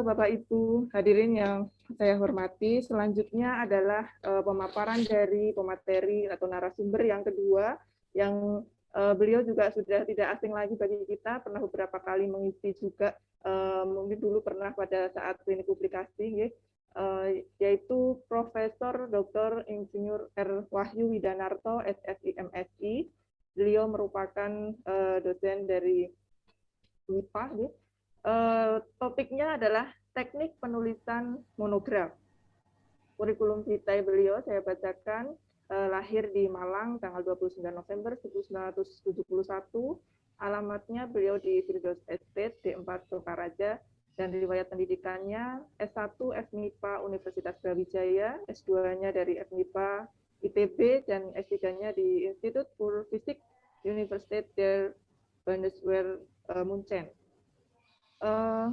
Bapak Ibu hadirin yang saya hormati. Selanjutnya adalah pemaparan dari pemateri atau narasumber yang kedua, yang beliau juga sudah tidak asing lagi bagi kita, pernah beberapa kali mengisi juga, mungkin dulu pernah pada saat klinik publikasi, yaitu Profesor Dr. Insinyur R. Wahyu Widanarto, SSI MSI. Beliau merupakan dosen dari UNIPA. Topiknya adalah teknik penulisan monograf. Kurikulum vitae beliau saya bacakan, lahir di Malang tanggal 29 November 1971, alamatnya beliau di Firdaus Estate D4 Sokaraja, dan riwayat pendidikannya S1 FMIPA Universitas Brawijaya, S2-nya dari FMIPA ITB, dan S3-nya di Institut für Physik Universität der Bundeswehr München.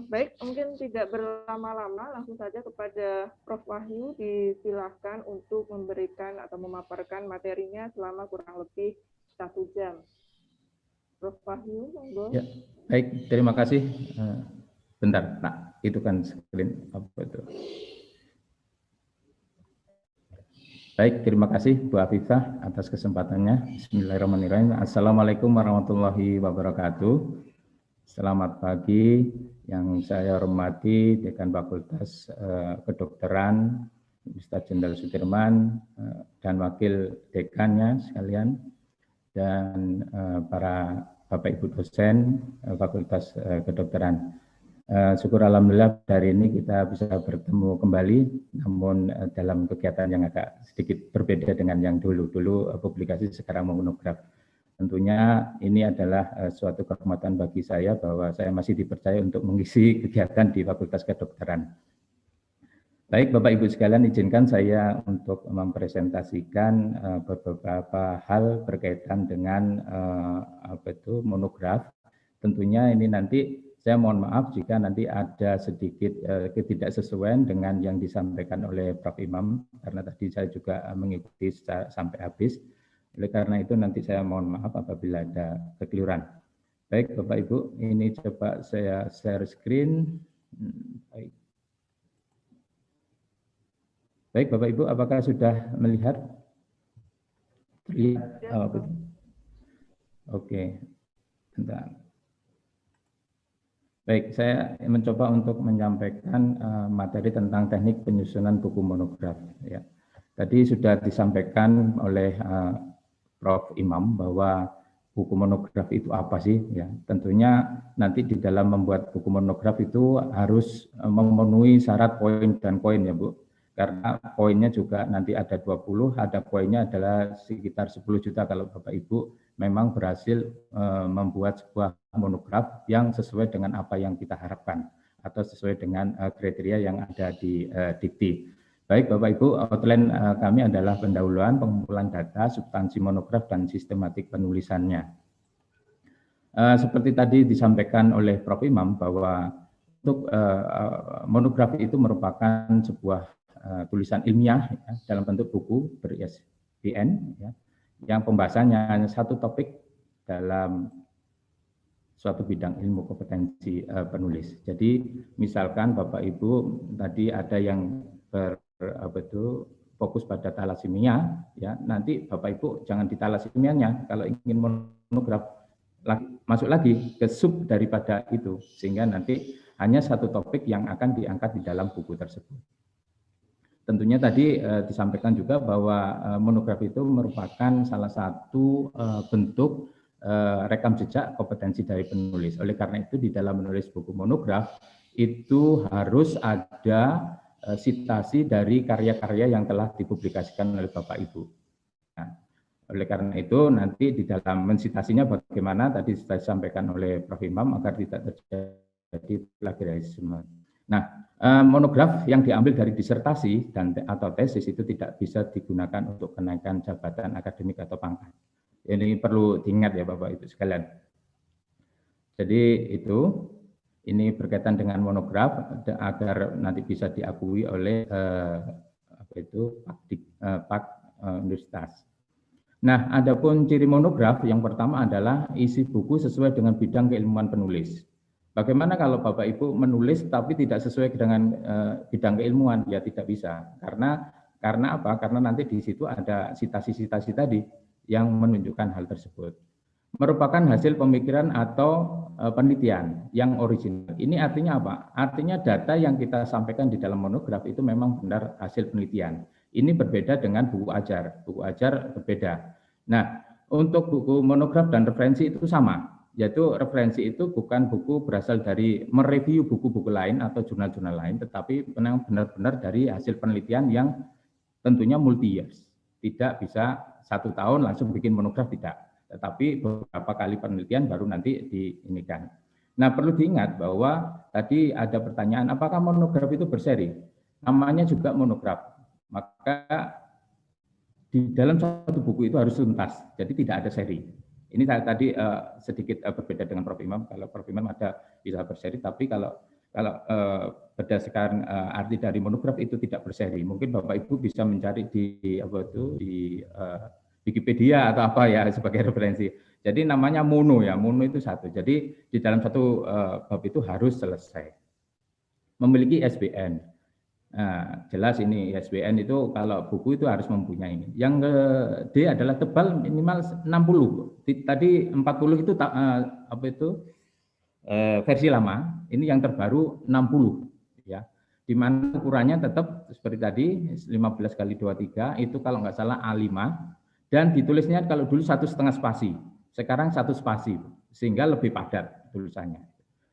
Baik, mungkin tidak berlama-lama, langsung saja kepada Prof. Wahyu, disilahkan untuk memberikan atau memaparkan materinya selama kurang lebih 1 jam. Prof. Wahyu, monggo. Ya, baik, terima kasih. Bentar, Pak, itu kan screen apa itu? Baik, terima kasih Bu Afifah atas kesempatannya. Bismillahirrahmanirrahim. Assalamualaikum warahmatullahi wabarakatuh. Selamat pagi, yang saya hormati Dekan Fakultas Kedokteran Universitas Jenderal Sudirman dan Wakil Dekannya sekalian, dan para Bapak Ibu dosen Fakultas Kedokteran. Syukur alhamdulillah hari ini kita bisa bertemu kembali, namun dalam kegiatan yang agak sedikit berbeda dengan yang dulu publikasi, sekarang monograf. Tentunya ini adalah suatu kehormatan bagi saya bahwa saya masih dipercaya untuk mengisi kegiatan di Fakultas Kedokteran. Baik, Bapak Ibu sekalian, izinkan saya untuk mempresentasikan beberapa hal berkaitan dengan monograf. Tentunya ini nanti saya mohon maaf jika nanti ada sedikit ketidaksesuaian dengan yang disampaikan oleh Prof. Imam, karena tadi saya juga mengikuti sampai habis. Oleh karena itu nanti saya mohon maaf apabila ada kekeliruan. Baik Bapak Ibu, ini coba saya share screen. Baik. Baik Bapak Ibu, apakah sudah melihat? Terlihat? Oh, betul. Oke, bentar. Baik, saya mencoba untuk menyampaikan materi tentang teknik penyusunan buku monograf. Ya. Tadi sudah disampaikan oleh Prof. Imam bahwa buku monograf itu apa sih? Ya, tentunya nanti di dalam membuat buku monograf itu harus memenuhi syarat poin dan koin ya Bu. Karena poinnya juga nanti ada 20, ada poinnya adalah sekitar 10 juta kalau Bapak Ibu memang berhasil membuat sebuah monograf yang sesuai dengan apa yang kita harapkan atau sesuai dengan kriteria yang ada di dikti. Baik Bapak Ibu, outline kami adalah pendahuluan, pengumpulan data, substansi monograf, dan sistematik penulisannya. Seperti tadi disampaikan oleh Prof. Imam bahwa untuk monograf itu merupakan sebuah tulisan ilmiah ya, dalam bentuk buku ber-ISBN ya, yang pembahasannya hanya satu topik dalam suatu bidang ilmu kompetensi penulis. Jadi misalkan Bapak Ibu tadi ada yang fokus pada talasemia, ya nanti Bapak Ibu jangan di talasemianya, kalau ingin monograf masuk lagi ke sub daripada itu, sehingga nanti hanya satu topik yang akan diangkat di dalam buku tersebut. Tentunya tadi disampaikan juga bahwa monograf itu merupakan salah satu bentuk rekam jejak kompetensi dari penulis. Oleh karena itu di dalam menulis buku monograf itu harus ada sitasi dari karya-karya yang telah dipublikasikan oleh Bapak Ibu. Nah, oleh karena itu nanti di dalam mensitasinya bagaimana tadi sudah disampaikan oleh Prof. Imam agar tidak terjadi plagiarisme. Nah, monograf yang diambil dari disertasi dan atau tesis itu tidak bisa digunakan untuk kenaikan jabatan akademik atau pangkat. Ini perlu diingat ya Bapak Ibu sekalian. Jadi ini berkaitan dengan monograf agar nanti bisa diakui oleh Pak Universitas. Nah, adapun ciri monograf yang pertama adalah isi buku sesuai dengan bidang keilmuan penulis. Bagaimana kalau Bapak Ibu menulis tapi tidak sesuai dengan bidang keilmuan? Ya tidak bisa. Karena apa? Karena nanti di situ ada sitasi-sitasi tadi yang menunjukkan hal tersebut. Merupakan hasil pemikiran atau penelitian yang original. Ini artinya apa? Artinya data yang kita sampaikan di dalam monograf itu memang benar hasil penelitian. Ini berbeda dengan buku ajar. Buku ajar berbeda. Nah, untuk buku monograf dan referensi itu sama. Yaitu referensi itu bukan buku berasal dari mereview buku-buku lain atau jurnal-jurnal lain, tetapi benar-benar dari hasil penelitian yang tentunya multi years. Tidak bisa 1 tahun langsung bikin monograf, tidak. Tetapi beberapa kali penelitian baru nanti diinikan. Nah, perlu diingat bahwa tadi ada pertanyaan, apakah monograf itu berseri? Namanya juga monograf. Maka di dalam satu buku itu harus tuntas, jadi tidak ada seri. Ini tadi sedikit berbeda dengan Prof. Imam. Kalau Prof. Imam ada bisa berseri, tapi kalau berdasarkan arti dari monograf itu tidak berseri. Mungkin Bapak Ibu bisa mencari di Wikipedia atau apa ya sebagai referensi. Jadi namanya mono ya, mono itu satu. Jadi di dalam satu bab itu harus selesai. Memiliki SBN. Nah, jelas ini ISBN itu kalau buku itu harus mempunyai ini. Yang D adalah tebal minimal 60. Tadi 40 itu versi lama. Ini yang terbaru 60 ya. Di mana ukurannya tetap seperti tadi 15 kali 23 itu kalau nggak salah A5 dan ditulisnya kalau dulu 1,5 spasi. Sekarang 1 spasi sehingga lebih padat tulisannya.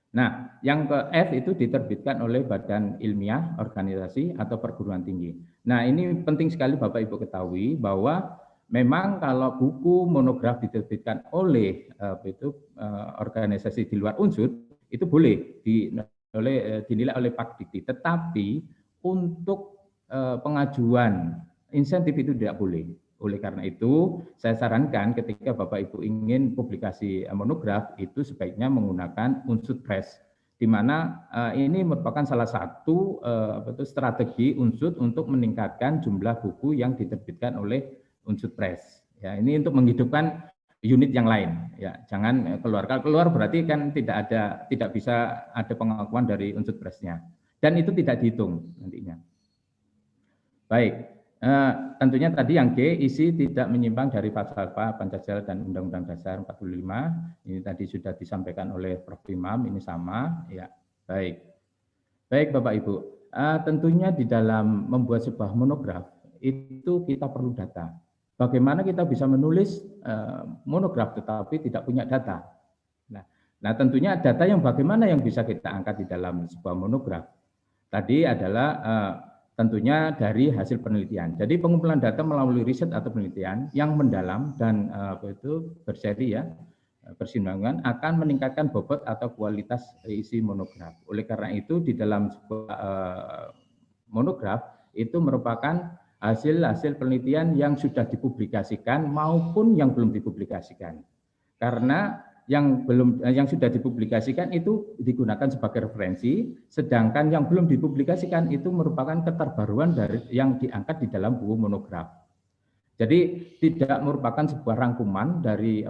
Nah, yang ke F itu diterbitkan oleh badan ilmiah, organisasi, atau perguruan tinggi. Nah, ini penting sekali Bapak Ibu ketahui bahwa memang kalau buku monograf diterbitkan oleh organisasi di luar Unsud, itu boleh dinilai oleh Pakdikti. Tetapi untuk pengajuan insentif itu tidak boleh. Oleh karena itu, saya sarankan ketika Bapak Ibu ingin publikasi monograf, itu sebaiknya menggunakan Unsud Press, di mana ini merupakan salah satu strategi Unsud untuk meningkatkan jumlah buku yang diterbitkan oleh Unsud Press. Ya, ini untuk menghidupkan unit yang lain. Ya, jangan keluar. Kalau keluar berarti kan tidak bisa ada pengakuan dari Unsud Press-nya. Dan itu tidak dihitung nantinya. Baik. Tentunya tadi yang G, isi tidak menyimpang dari falsafah Pancasila dan Undang-Undang Dasar 45. Ini tadi sudah disampaikan oleh Prof. Imam, ini sama. Ya, baik. Baik Bapak Ibu, tentunya di dalam membuat sebuah monograf itu kita perlu data. Bagaimana kita bisa menulis monograf tetapi tidak punya data? Nah, tentunya data yang bagaimana yang bisa kita angkat di dalam sebuah monograf? Tadi adalah tentunya dari hasil penelitian. Jadi pengumpulan data melalui riset atau penelitian yang mendalam dan berseri ya, bersinambungan akan meningkatkan bobot atau kualitas isi monograf. Oleh karena itu di dalam sebuah monograf itu merupakan hasil penelitian yang sudah dipublikasikan maupun yang belum dipublikasikan. Karena yang sudah dipublikasikan itu digunakan sebagai referensi, sedangkan yang belum dipublikasikan itu merupakan keterbaruan dari yang diangkat di dalam buku monograf. Jadi tidak merupakan sebuah rangkuman dari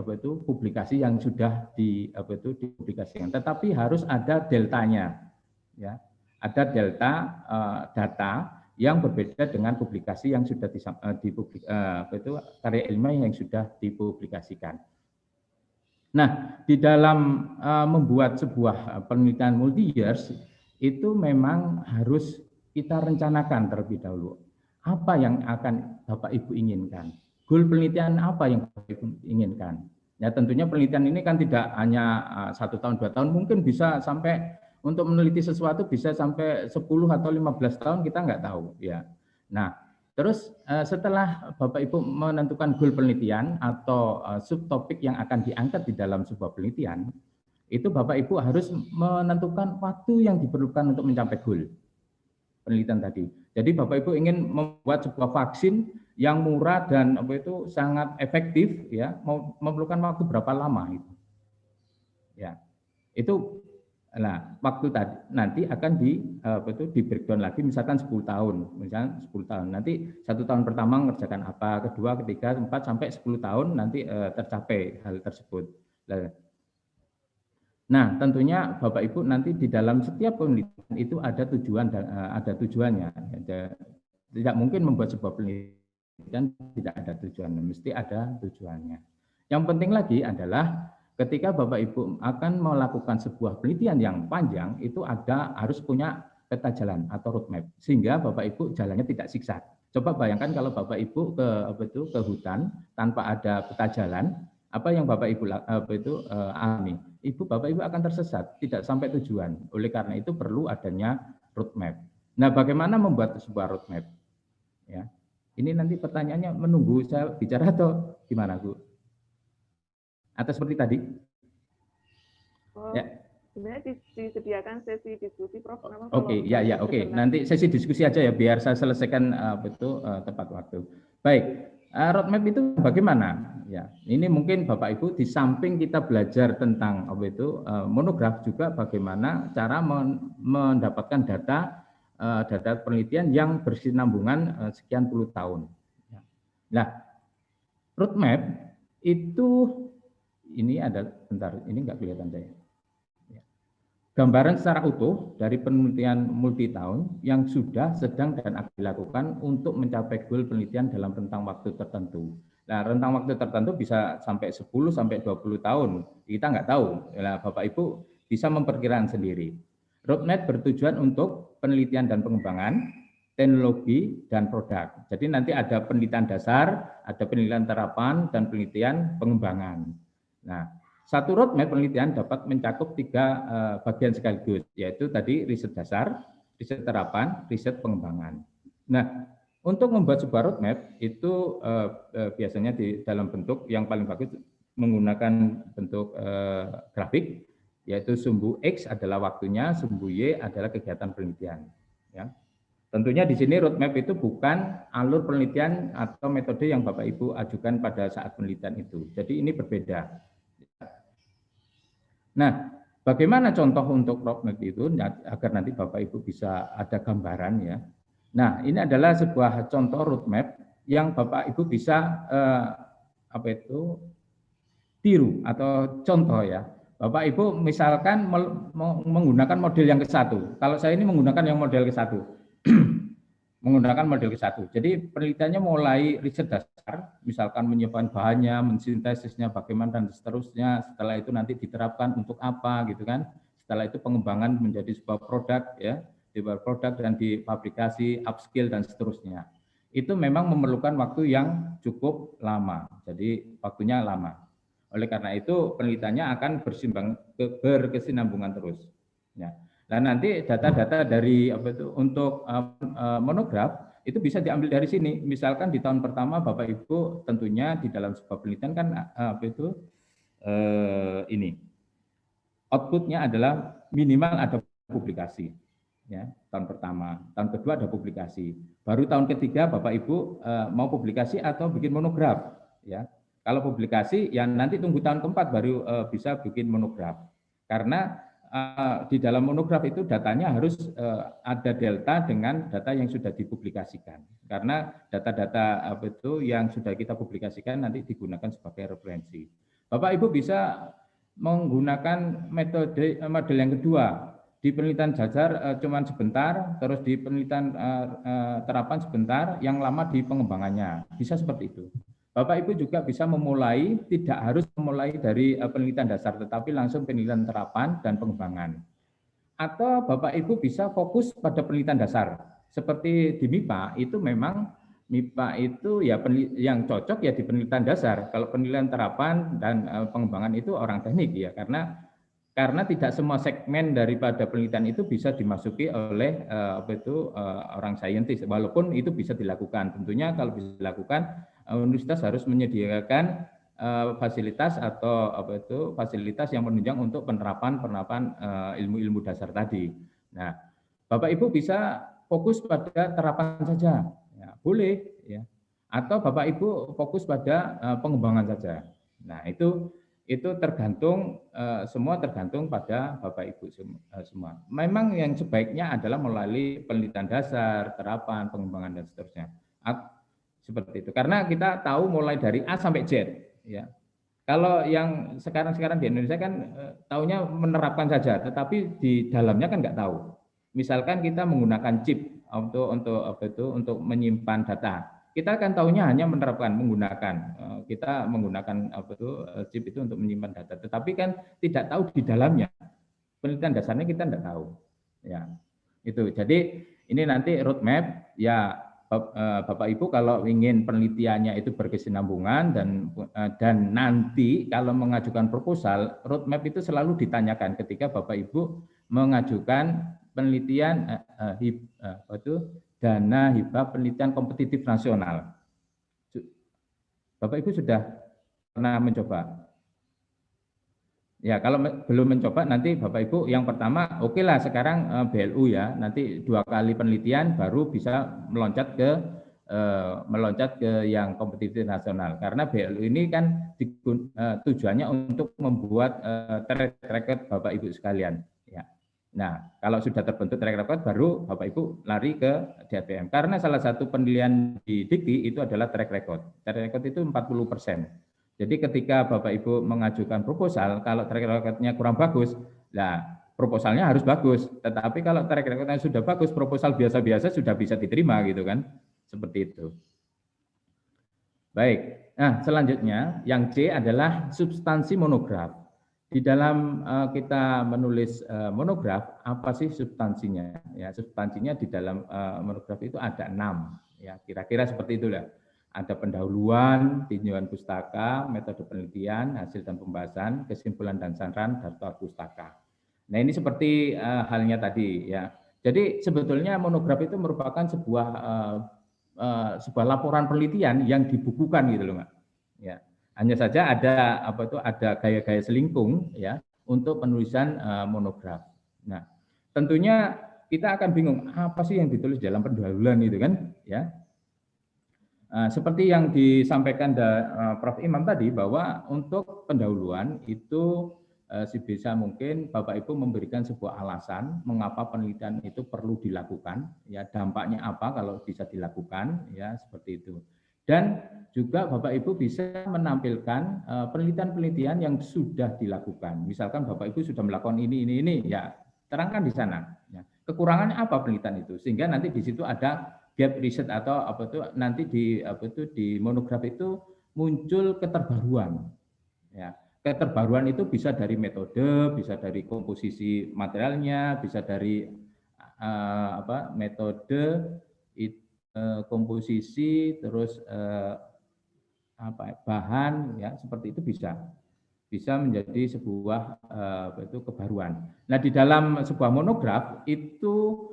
publikasi yang sudah dipublikasikan, tetapi harus ada deltanya, ya, ada delta data yang berbeda dengan publikasi yang sudah karya ilmiah yang sudah dipublikasikan. Nah, di dalam membuat sebuah penelitian multi years itu memang harus kita rencanakan terlebih dahulu. Apa yang akan Bapak Ibu inginkan? Goal penelitian apa yang Bapak Ibu inginkan? Ya tentunya penelitian ini kan tidak hanya 1 tahun, 2 tahun, mungkin bisa sampai untuk meneliti sesuatu bisa sampai 10 atau 15 tahun kita nggak tahu. Ya. Nah, terus setelah Bapak Ibu menentukan goal penelitian atau subtopik yang akan diangkat di dalam sebuah penelitian, itu Bapak Ibu harus menentukan waktu yang diperlukan untuk mencapai goal penelitian tadi. Jadi Bapak Ibu ingin membuat sebuah vaksin yang murah dan sangat efektif, ya, memerlukan waktu berapa lama itu? Ya, itu. Nah, waktu tadi nanti akan di breakdown lagi, misalkan 10 tahun, misalkan 10 tahun. Nanti 1 tahun pertama mengerjakan apa, kedua, ketiga, 4 sampai 10 tahun nanti tercapai hal tersebut. Nah, tentunya Bapak Ibu nanti di dalam setiap penelitian itu ada tujuan dan ada tujuannya. Tidak mungkin membuat sebuah penelitian tidak ada tujuannya, mesti ada tujuannya. Yang penting lagi adalah ketika Bapak Ibu akan melakukan sebuah penelitian yang panjang, itu harus punya peta jalan atau roadmap, sehingga Bapak Ibu jalannya tidak zigzag. Coba bayangkan kalau Bapak Ibu ke hutan tanpa ada peta jalan, apa yang Bapak Ibu alami? Bapak Ibu akan tersesat, tidak sampai tujuan. Oleh karena itu perlu adanya roadmap. Nah, bagaimana membuat sebuah roadmap? Ya, ini nanti pertanyaannya menunggu saya bicara atau gimana, Bu? Atau seperti tadi? Ya. Sebenarnya disediakan sesi diskusi, Prof. Oke. Nanti sesi diskusi aja ya, biar saya selesaikan tepat waktu. Baik. Roadmap itu bagaimana? Ya, ini mungkin Bapak Ibu di samping kita belajar tentang monograf juga bagaimana cara mendapatkan data penelitian yang berkesinambungan sekian puluh tahun. Nah, roadmap itu ini ada bentar, ini nggak kelihatan saya. Gambaran secara utuh dari penelitian multi tahun yang sudah, sedang, dan akan dilakukan untuk mencapai goal penelitian dalam rentang waktu tertentu. Nah, rentang waktu tertentu bisa sampai 10 sampai 20 tahun. Kita nggak tahu. Nah, Bapak Ibu bisa memperkirakan sendiri. Roadmap bertujuan untuk penelitian dan pengembangan, teknologi, dan produk. Jadi nanti ada penelitian dasar, ada penelitian terapan, dan penelitian pengembangan. Nah, satu roadmap penelitian dapat mencakup 3 bagian sekaligus, yaitu tadi riset dasar, riset terapan, riset pengembangan. Nah, untuk membuat sebuah roadmap itu biasanya di dalam bentuk yang paling bagus menggunakan bentuk grafik, yaitu sumbu X adalah waktunya, sumbu Y adalah kegiatan penelitian. Ya. Tentunya di sini roadmap itu bukan alur penelitian atau metode yang Bapak Ibu ajukan pada saat penelitian itu. Jadi ini berbeda. Nah, bagaimana contoh untuk roadmap itu agar nanti Bapak Ibu bisa ada gambaran ya. Nah, ini adalah sebuah contoh roadmap yang Bapak Ibu bisa tiru atau contoh ya. Bapak Ibu misalkan menggunakan model yang ke-1. Kalau saya ini menggunakan yang model ke-1. Menggunakan model ke-1. Jadi penelitiannya mulai riset dasar, misalkan menyiapkan bahannya, mensintesisnya bagaimana dan seterusnya. Setelah itu nanti diterapkan untuk apa gitu kan. Setelah itu pengembangan menjadi sebuah produk ya, sebuah produk dan dipublikasi, upskill dan seterusnya. Itu memang memerlukan waktu yang cukup lama. Jadi waktunya lama. Oleh karena itu penelitiannya akan berkesinambungan terus. Ya. Nah, nanti data-data dari untuk monograf itu bisa diambil dari sini. Misalkan di tahun pertama Bapak Ibu tentunya di dalam sebuah penelitian kan ini outputnya adalah minimal ada publikasi. Ya, tahun pertama, tahun kedua ada publikasi. Baru tahun ketiga Bapak Ibu mau publikasi atau bikin monograf. Ya, kalau publikasi ya nanti tunggu tahun keempat baru bisa bikin monograf. Karena di dalam monograf itu datanya harus ada delta dengan data yang sudah dipublikasikan. Karena data-data yang sudah kita publikasikan nanti digunakan sebagai referensi. Bapak Ibu bisa menggunakan model yang kedua. Di penelitian dasar cuman sebentar, terus di penelitian terapan sebentar, yang lama di pengembangannya. Bisa seperti itu. Bapak Ibu juga bisa memulai, tidak harus memulai dari penelitian dasar, tetapi langsung penelitian terapan dan pengembangan. Atau Bapak Ibu bisa fokus pada penelitian dasar. Seperti di MIPA, itu memang MIPA itu ya yang cocok ya di penelitian dasar. Kalau penelitian terapan dan pengembangan itu orang teknik ya, karena tidak semua segmen daripada penelitian itu bisa dimasuki oleh orang saintis, walaupun itu bisa dilakukan. Tentunya kalau bisa dilakukan, universitas harus menyediakan fasilitas atau fasilitas yang menunjang untuk penerapan ilmu-ilmu dasar tadi. Nah, Bapak Ibu bisa fokus pada terapan saja, ya, boleh, ya. Atau Bapak Ibu fokus pada pengembangan saja. Nah, itu tergantung semua tergantung pada Bapak Ibu semua. Memang yang sebaiknya adalah melalui penelitian dasar, terapan, pengembangan dan seterusnya. Seperti itu. Karena kita tahu mulai dari A sampai Z, ya. Kalau yang sekarang di Indonesia kan taunya menerapkan saja, tetapi di dalamnya kan nggak tahu. Misalkan kita menggunakan chip untuk menyimpan data. Kita kan tahunya hanya menggunakan kita menggunakan chip itu untuk menyimpan data, tetapi kan tidak tahu di dalamnya. Penelitian dasarnya kita tidak tahu. Ya, itu. Jadi ini nanti roadmap ya Bapak Ibu kalau ingin penelitiannya itu berkesinambungan dan nanti kalau mengajukan proposal, roadmap itu selalu ditanyakan ketika Bapak Ibu mengajukan penelitian dana hibah penelitian kompetitif nasional. Bapak Ibu sudah pernah mencoba? Ya, kalau belum mencoba nanti Bapak Ibu yang pertama oke lah sekarang BLU ya, nanti 2 kali penelitian baru bisa meloncat ke yang kompetitif nasional. Karena BLU ini kan tujuannya untuk membuat track record Bapak Ibu sekalian. Ya. Nah, kalau sudah terbentuk track record baru Bapak Ibu lari ke DAPM. Karena salah satu penilaian di Dikti itu adalah track record. Track record itu 40%. Jadi ketika Bapak Ibu mengajukan proposal, kalau track record-nya kurang bagus, nah proposalnya harus bagus. Tetapi kalau track record-nya sudah bagus, proposal biasa-biasa sudah bisa diterima gitu kan. Seperti itu. Baik, nah selanjutnya yang C adalah substansi monograf. Di dalam kita menulis monograf, apa sih substansinya? Ya, substansinya di dalam monograf itu ada 6. Ya, kira-kira seperti itulah. Ada pendahuluan, tinjauan pustaka, metode penelitian, hasil dan pembahasan, kesimpulan dan saran, daftar pustaka. Nah ini seperti halnya tadi ya. Jadi sebetulnya monograf itu merupakan sebuah laporan penelitian yang dibukukan gitu loh, Mbak. Ya, hanya saja ada ada gaya-gaya selingkung ya untuk penulisan monograf. Nah, tentunya kita akan bingung apa sih yang ditulis dalam pendahuluan itu kan ya. Seperti yang disampaikan Prof. Imam tadi bahwa untuk pendahuluan itu sebisa mungkin Bapak Ibu memberikan sebuah alasan mengapa penelitian itu perlu dilakukan, ya dampaknya apa kalau bisa dilakukan, ya seperti itu. Dan juga Bapak Ibu bisa menampilkan penelitian-penelitian yang sudah dilakukan. Misalkan Bapak Ibu sudah melakukan ini, ya terangkan di sana. Ya. Kekurangannya apa penelitian itu, sehingga nanti di situ ada gap riset atau nanti di monograf itu muncul keterbaruan. Ya, keterbaruan itu bisa dari metode, bisa dari komposisi materialnya, bisa dari metode, komposisi, terus bahan, ya seperti itu bisa menjadi sebuah kebaruan. Nah di dalam sebuah monograf itu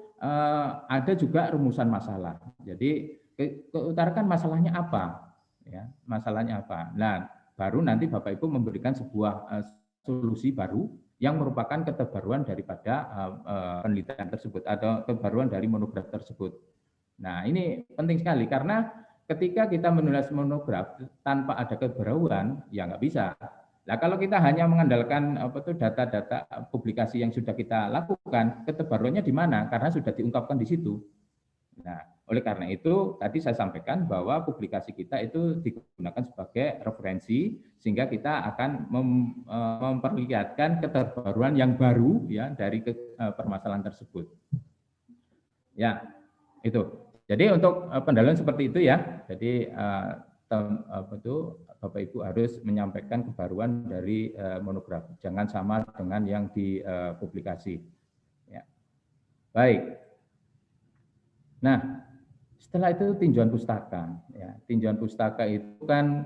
ada juga rumusan masalah. Jadi keutarakan masalahnya apa, ya masalahnya apa. Nah baru nanti Bapak Ibu memberikan sebuah solusi baru yang merupakan keterbaruan daripada penelitian tersebut atau keterbaruan dari monograf tersebut. Nah ini penting sekali karena ketika kita menulis monograf tanpa ada keterbaruan ya nggak bisa. Nah, kalau kita hanya mengandalkan data-data publikasi yang sudah kita lakukan, keterbaruannya di mana? Karena sudah diungkapkan di situ. Nah, oleh karena itu tadi saya sampaikan bahwa publikasi kita itu digunakan sebagai referensi sehingga kita akan memperlihatkan keterbaruan yang baru ya dari permasalahan tersebut. Ya, itu. Jadi untuk pendahuluan seperti itu ya. Jadi Bapak Ibu harus menyampaikan kebaruan dari monograf, jangan sama dengan yang di publikasi. Ya. Baik. Nah, setelah itu tinjauan pustaka. Ya, tinjauan pustaka itu kan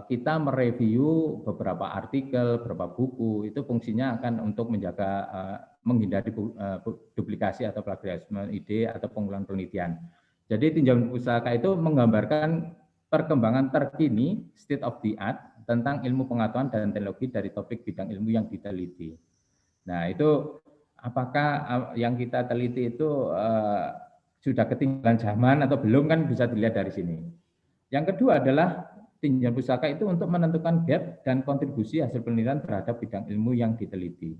kita mereview beberapa artikel, beberapa buku. Itu fungsinya akan untuk menjaga menghindari duplikasi atau plagiarisme ide atau pengulangan penelitian. Jadi tinjauan pustaka itu menggambarkan perkembangan terkini, state of the art, tentang ilmu pengetahuan dan teknologi dari topik bidang ilmu yang diteliti. Nah, itu apakah yang kita teliti itu sudah ketinggalan zaman atau belum kan bisa dilihat dari sini. Yang kedua adalah tinjauan pustaka itu untuk menentukan gap dan kontribusi hasil penelitian terhadap bidang ilmu yang diteliti.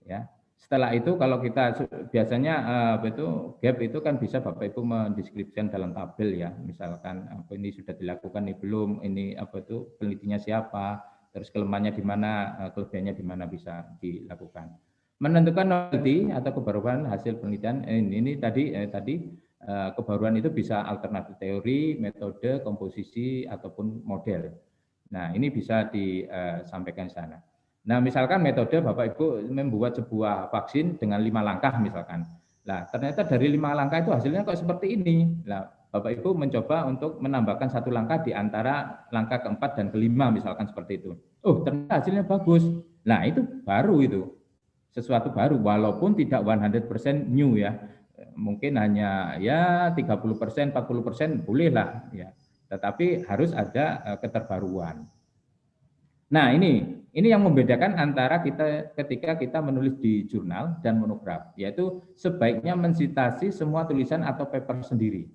Ya. Setelah itu kalau kita biasanya gap itu kan bisa Bapak Ibu mendeskripsikan dalam tabel ya, misalkan ini sudah dilakukan ini belum, ini penelitinya siapa, terus kelemahannya di mana, kelebihannya di mana bisa dilakukan. Menentukan novelty atau kebaruan hasil penelitian, ini tadi kebaruan itu bisa alternatif teori, metode, komposisi, ataupun model. Nah, ini bisa disampaikan di sana. Nah, misalkan metode Bapak Ibu membuat sebuah vaksin dengan 5 langkah misalkan. Nah, ternyata dari 5 langkah itu hasilnya kok seperti ini. Nah, Bapak Ibu mencoba untuk menambahkan 1 langkah di antara langkah keempat dan kelima misalkan seperti itu. Oh, ternyata hasilnya bagus. Nah, itu baru itu. Sesuatu baru walaupun tidak 100% new ya. Mungkin hanya ya 30%, 40% bolehlah ya. Tetapi harus ada keterbaruan. Nah, ini yang membedakan antara kita ketika kita menulis di jurnal dan monograf, yaitu sebaiknya mensitasi semua tulisan atau paper sendiri.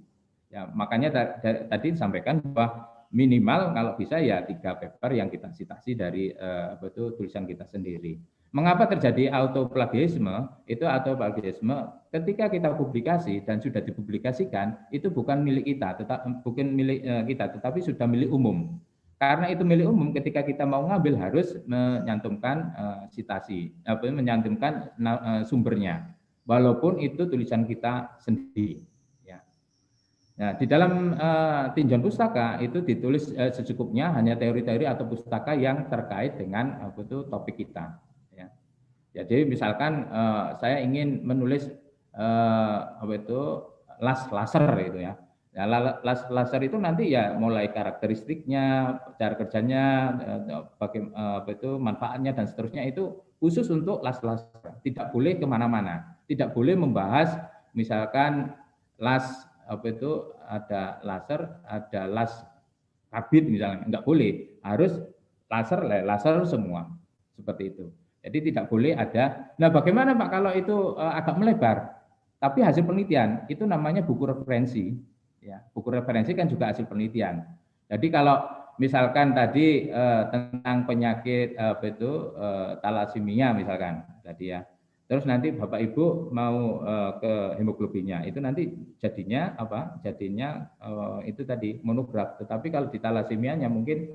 Ya, makanya tadi disampaikan bahwa minimal kalau bisa ya 3 paper yang kita sitasi dari tulisan kita sendiri. Mengapa terjadi autoplagiarisme? Itu autoplagiarisme ketika kita publikasi dan sudah dipublikasikan itu bukan milik kita, tetapi sudah milik umum. Karena itu milik umum, ketika kita mau ngambil harus menyantumkan sitasi, menyantumkan sumbernya, walaupun itu tulisan kita sendiri. Ya. Nah, di dalam tinjauan pustaka itu ditulis secukupnya hanya teori-teori atau pustaka yang terkait dengan topik kita. Ya. Jadi misalkan saya ingin menulis laser itu ya. Ya, laser itu nanti ya mulai karakteristiknya, cara kerjanya, manfaatnya dan seterusnya itu khusus untuk laser. Tidak boleh kemana-mana. Tidak boleh membahas misalkan ada laser, ada las kabin misalnya, enggak boleh. Harus laser semua seperti itu. Jadi tidak boleh ada. Nah, bagaimana Pak kalau itu agak melebar? Tapi hasil penelitian itu namanya buku referensi. Ya, buku referensi kan juga hasil penelitian. Jadi kalau misalkan tadi tentang penyakit talasemia misalkan tadi ya. Terus nanti Bapak Ibu mau ke hemoglobinnya, itu nanti jadinya apa? Jadinya itu tadi monograf. Tetapi kalau di talasemianya mungkin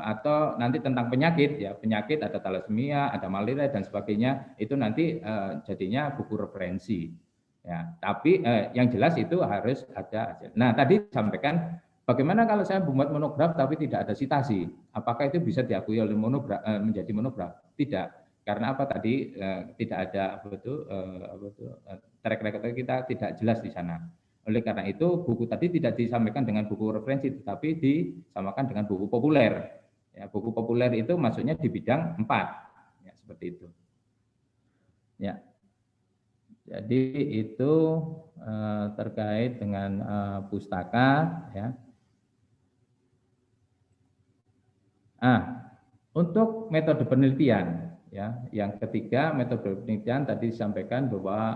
atau nanti tentang penyakit ya, penyakit ada talasemia, ada malaria dan sebagainya, itu nanti jadinya buku referensi. Ya, tapi yang jelas itu harus ada hasil. Nah, tadi disampaikan bagaimana kalau saya membuat monograf tapi tidak ada sitasi? Apakah itu bisa diakui oleh monograf menjadi monograf? Tidak. Karena apa tadi tidak ada track record kita tidak jelas di sana. Oleh karena itu buku tadi tidak disampaikan dengan buku referensi, tetapi disamakan dengan buku populer. Ya, buku populer itu maksudnya di bidang 4, ya, seperti itu. Ya. Jadi itu terkait dengan pustaka, ya. Untuk metode penelitian, ya, yang ketiga metode penelitian tadi disampaikan bahwa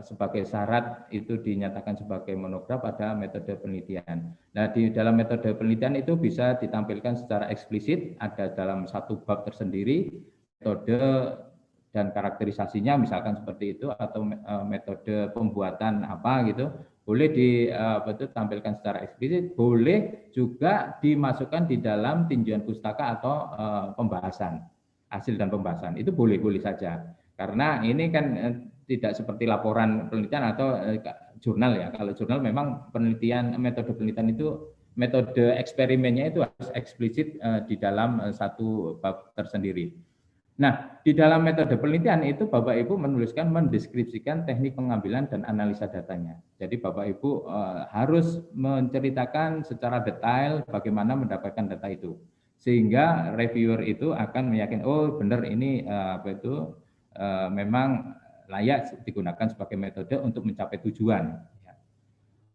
sebagai syarat itu dinyatakan sebagai monograf ada metode penelitian. Nah, di dalam metode penelitian itu bisa ditampilkan secara eksplisit, ada dalam satu bab tersendiri metode dan karakterisasinya misalkan seperti itu, atau metode pembuatan apa gitu, boleh ditampilkan secara eksplisit, boleh juga dimasukkan di dalam tinjauan pustaka atau pembahasan, hasil dan pembahasan, itu boleh saja. Karena ini kan tidak seperti laporan penelitian atau jurnal ya. Kalau jurnal memang penelitian, metode penelitian itu, metode eksperimennya itu harus eksplisit di dalam satu bab tersendiri. Nah, di dalam metode penelitian itu Bapak Ibu menuliskan, mendeskripsikan teknik pengambilan dan analisa datanya. Jadi Bapak Ibu harus menceritakan secara detail bagaimana mendapatkan data itu. Sehingga reviewer itu akan meyakini, oh benar ini memang layak digunakan sebagai metode untuk mencapai tujuan.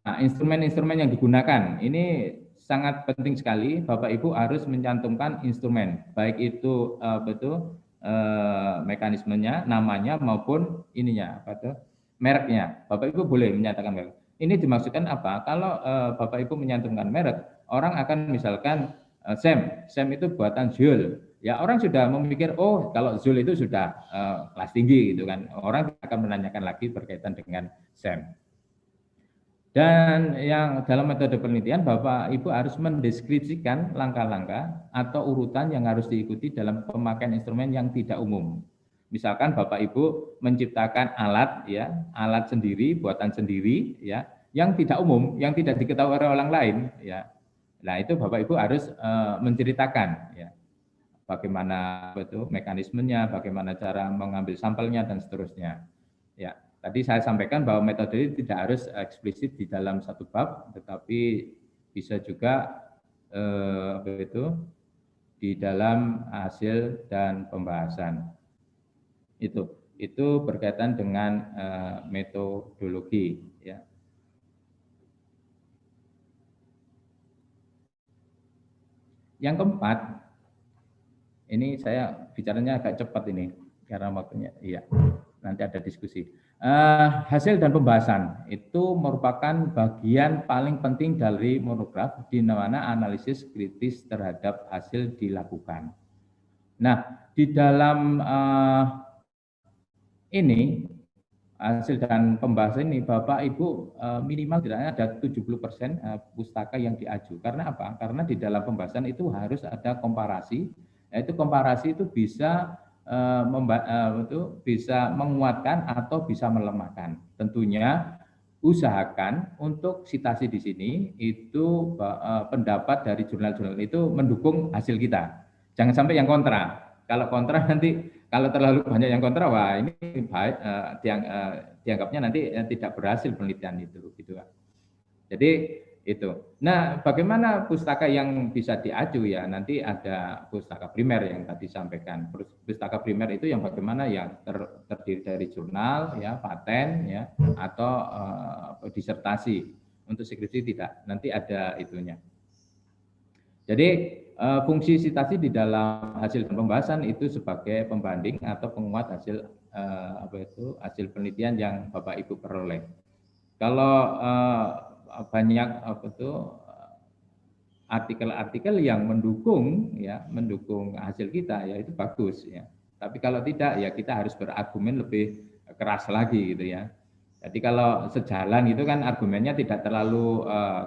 Nah, instrumen-instrumen yang digunakan ini sangat penting sekali. Bapak Ibu harus mencantumkan instrumen, baik itu mekanismenya, namanya maupun ininya mereknya. Bapak Ibu boleh menyatakan merek. Ini dimaksudkan apa? Kalau Bapak Ibu menyantumkan merek, orang akan misalkan SEM itu buatan Zul. Ya, orang sudah memikir, oh kalau Zul itu sudah kelas tinggi gitu kan. Orang akan menanyakan lagi berkaitan dengan SEM. Dan yang dalam metode penelitian, Bapak Ibu harus mendeskripsikan langkah-langkah atau urutan yang harus diikuti dalam pemakaian instrumen yang tidak umum. Misalkan Bapak Ibu menciptakan alat, ya, alat sendiri, buatan sendiri, ya, yang tidak umum, yang tidak diketahui oleh orang lain, ya. Nah, itu Bapak Ibu harus menceritakan, ya, bagaimana itu mekanismenya, bagaimana cara mengambil sampelnya dan seterusnya. Ya, tadi saya sampaikan bahwa metode ini tidak harus eksplisit di dalam satu bab, tetapi bisa juga di dalam hasil dan pembahasan. Itu berkaitan dengan metodologi. Ya. Yang keempat, ini saya bicaranya agak cepat ini karena waktunya. Iya, nanti ada diskusi. Hasil dan pembahasan itu merupakan bagian paling penting dari monograf di mana analisis kritis terhadap hasil dilakukan. Nah, di dalam ini hasil dan pembahasan ini Bapak Ibu minimal tidaknya ada 70% pustaka yang diaju. Karena apa? Karena di dalam pembahasan itu harus ada komparasi, yaitu komparasi itu bisa bisa menguatkan atau bisa melemahkan. Tentunya usahakan untuk citasi di sini itu pendapat dari jurnal-jurnal itu mendukung hasil kita. Jangan sampai yang kontra. Kalau kontra nanti, kalau terlalu banyak yang kontra, wah ini baik, dianggapnya nanti tidak berhasil penelitian itu, gitu kan. Jadi itu. Nah, bagaimana pustaka yang bisa diaju ya? Nanti ada pustaka primer yang tadi sampaikan. Pustaka primer itu yang bagaimana yang terdiri dari jurnal, ya, paten, ya, atau disertasi. Untuk skripsi tidak. Nanti ada itunya. Jadi fungsi citasi di dalam hasil pembahasan itu sebagai pembanding atau penguat hasil hasil penelitian yang Bapak Ibu peroleh. Kalau banyak artikel-artikel yang mendukung hasil kita, ya itu bagus, ya. Tapi kalau tidak, ya kita harus berargumen lebih keras lagi, gitu ya. Jadi kalau sejalan itu kan argumennya tidak terlalu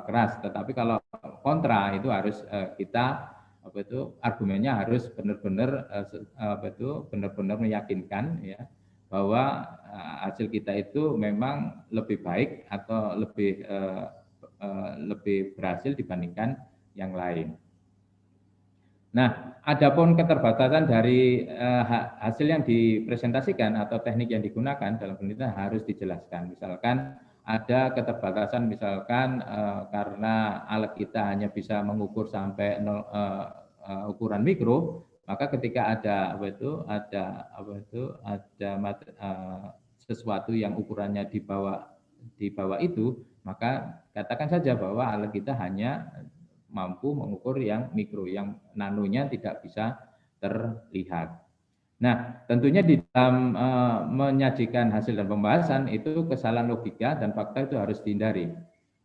keras, tetapi kalau kontra itu harus kita argumennya harus benar-benar benar-benar meyakinkan, ya, bahwa hasil kita itu memang lebih baik atau lebih berhasil dibandingkan yang lain. Nah, adapun keterbatasan dari hasil yang dipresentasikan atau teknik yang digunakan dalam penelitian harus dijelaskan. Misalkan ada keterbatasan, misalkan karena alat kita hanya bisa mengukur sampai ukuran mikro, maka ketika ada sesuatu yang ukurannya di bawah itu, maka katakan saja bahwa alat kita hanya mampu mengukur yang mikro, yang nanonya tidak bisa terlihat. Nah, tentunya di dalam menyajikan hasil dan pembahasan itu kesalahan logika dan fakta itu harus dihindari.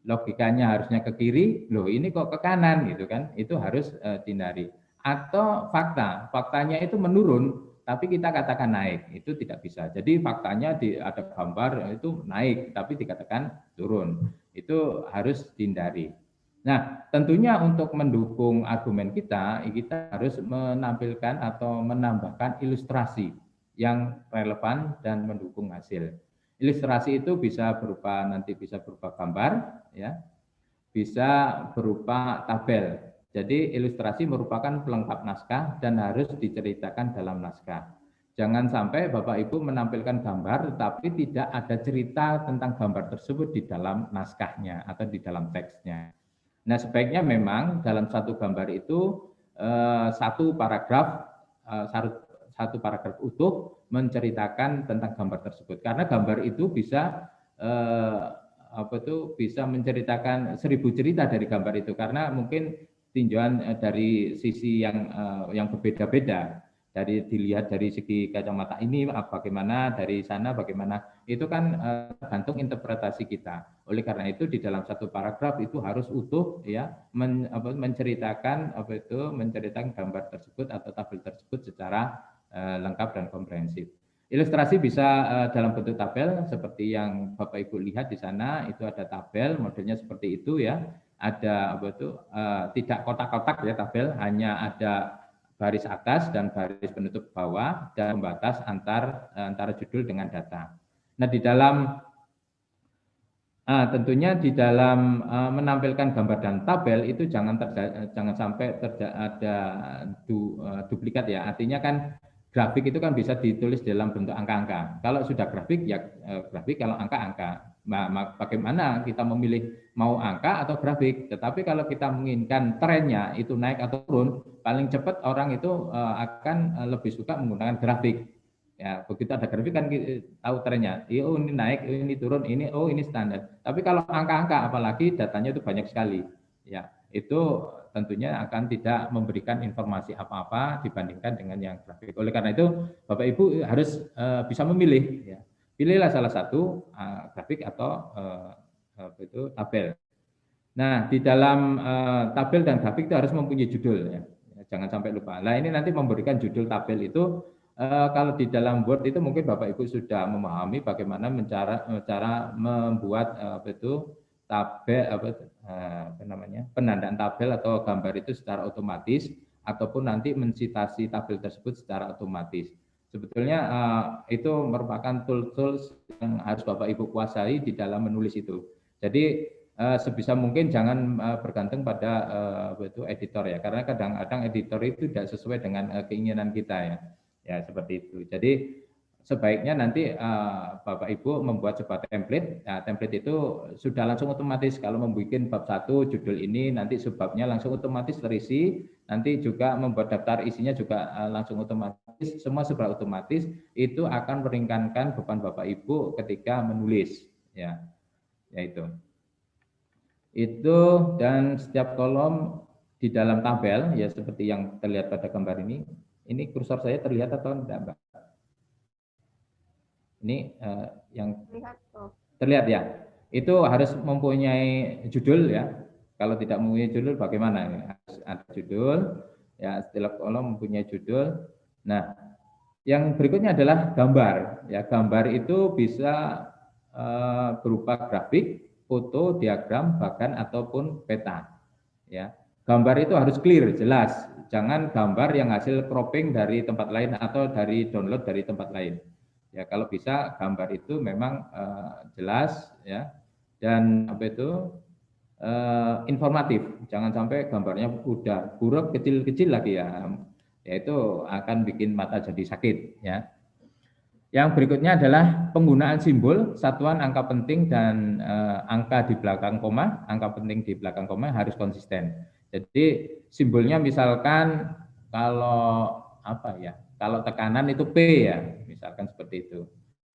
Logikanya harusnya ke kiri, loh ini kok ke kanan gitu kan, itu harus dihindari. Atau faktanya itu menurun, tapi kita katakan naik, itu tidak bisa. Jadi faktanya ada gambar itu naik, tapi dikatakan turun, itu harus dihindari. Nah, tentunya untuk mendukung argumen kita harus menampilkan atau menambahkan ilustrasi yang relevan dan mendukung hasil. Ilustrasi itu bisa berupa gambar, ya, bisa berupa tabel. Jadi ilustrasi merupakan pelengkap naskah dan harus diceritakan dalam naskah. Jangan sampai Bapak Ibu menampilkan gambar tetapi tidak ada cerita tentang gambar tersebut di dalam naskahnya atau di dalam teksnya. Nah, sebaiknya memang dalam satu gambar itu satu paragraf utuh menceritakan tentang gambar tersebut. Karena gambar itu bisa bisa menceritakan 1000 cerita dari gambar itu, karena mungkin tinjauan dari sisi yang berbeda-beda. Dilihat dari segi kacamata ini bagaimana, dari sana bagaimana, itu kan tergantung interpretasi kita. Oleh karena itu di dalam satu paragraf itu harus utuh, ya, menceritakan menceritakan gambar tersebut atau tabel tersebut secara lengkap dan komprehensif. Ilustrasi bisa dalam bentuk tabel seperti yang Bapak Ibu lihat di sana, itu ada tabel modelnya seperti itu ya. Ada tidak kotak-kotak ya tabel, hanya ada baris atas dan baris penutup bawah dan pembatas antara judul dengan data. Nah, di dalam tentunya di dalam menampilkan gambar dan tabel itu jangan sampai ada duplikat ya. Artinya kan grafik itu kan bisa ditulis dalam bentuk angka-angka. Kalau sudah grafik ya grafik, kalau angka-angka. Nah, bagaimana kita memilih mau angka atau grafik? Tetapi kalau kita menginginkan trennya itu naik atau turun, paling cepat orang itu akan lebih suka menggunakan grafik. Ya, begitu ada grafik kan tahu trennya. Oh, ini naik, ini turun, ini standar. Tapi kalau angka-angka apalagi datanya itu banyak sekali. Ya, itu tentunya akan tidak memberikan informasi apa-apa dibandingkan dengan yang grafik. Oleh karena itu, Bapak Ibu harus bisa memilih ya. Pilihlah salah satu grafik atau itu tabel. Nah, di dalam tabel dan grafik itu harus mempunyai judul ya. Jangan sampai lupa. Nah, ini nanti memberikan judul tabel itu kalau di dalam Word itu mungkin Bapak Ibu sudah memahami bagaimana cara membuat tabel penandaan tabel atau gambar itu secara otomatis ataupun nanti mensitasi tabel tersebut secara otomatis. Sebetulnya itu merupakan tools yang harus Bapak Ibu kuasai di dalam menulis itu. Jadi sebisa mungkin jangan bergantung pada editor ya, karena kadang-kadang editor itu tidak sesuai dengan keinginan kita ya. Ya seperti itu. Jadi sebaiknya nanti Bapak Ibu membuat sebuah template. Nah, template itu sudah langsung otomatis. Kalau membuat bab 1 judul ini, nanti subbabnya langsung otomatis terisi. Nanti juga membuat daftar isinya juga langsung otomatis. Semua serba otomatis. Itu akan meringankan beban Bapak Ibu ketika menulis. Ya, itu. Itu dan setiap kolom di dalam tabel ya seperti yang terlihat pada gambar ini. Ini kursor saya terlihat atau tidak, Mbak? Ini yang terlihat ya. Itu harus mempunyai judul ya. Kalau tidak mempunyai judul bagaimana? Harus ada judul ya, setiap kolom mempunyai judul. Nah, yang berikutnya adalah gambar. Ya, gambar itu bisa berupa grafik, foto, diagram, bahkan ataupun peta. Ya. Gambar itu harus clear, jelas. Jangan gambar yang hasil cropping dari tempat lain atau dari download dari tempat lain. Ya, kalau bisa gambar itu memang jelas ya, dan informatif. Jangan sampai gambarnya udah buruk kecil-kecil lagi ya. Ya itu akan bikin mata jadi sakit ya. Yang berikutnya adalah penggunaan simbol, satuan angka penting dan angka di belakang koma, angka penting di belakang koma harus konsisten. Jadi simbolnya misalkan kalau kalau tekanan itu P ya, misalkan seperti itu.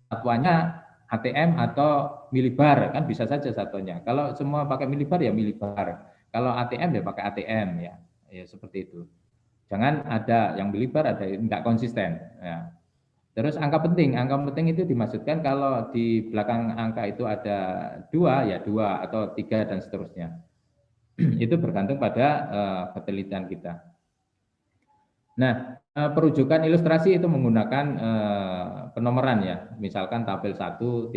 Satuannya ATM atau milibar kan bisa saja satuannya. Kalau semua pakai milibar ya milibar. Kalau ATM ya pakai ATM ya. Ya seperti itu. Jangan ada yang milibar ada yang enggak konsisten ya. Terus angka penting itu dimaksudkan kalau di belakang angka itu ada 2 ya 2 atau 3 dan seterusnya. Itu bergantung pada ketelitian kita. Nah, perujukan ilustrasi itu menggunakan penomoran ya, misalkan tabel 1.1,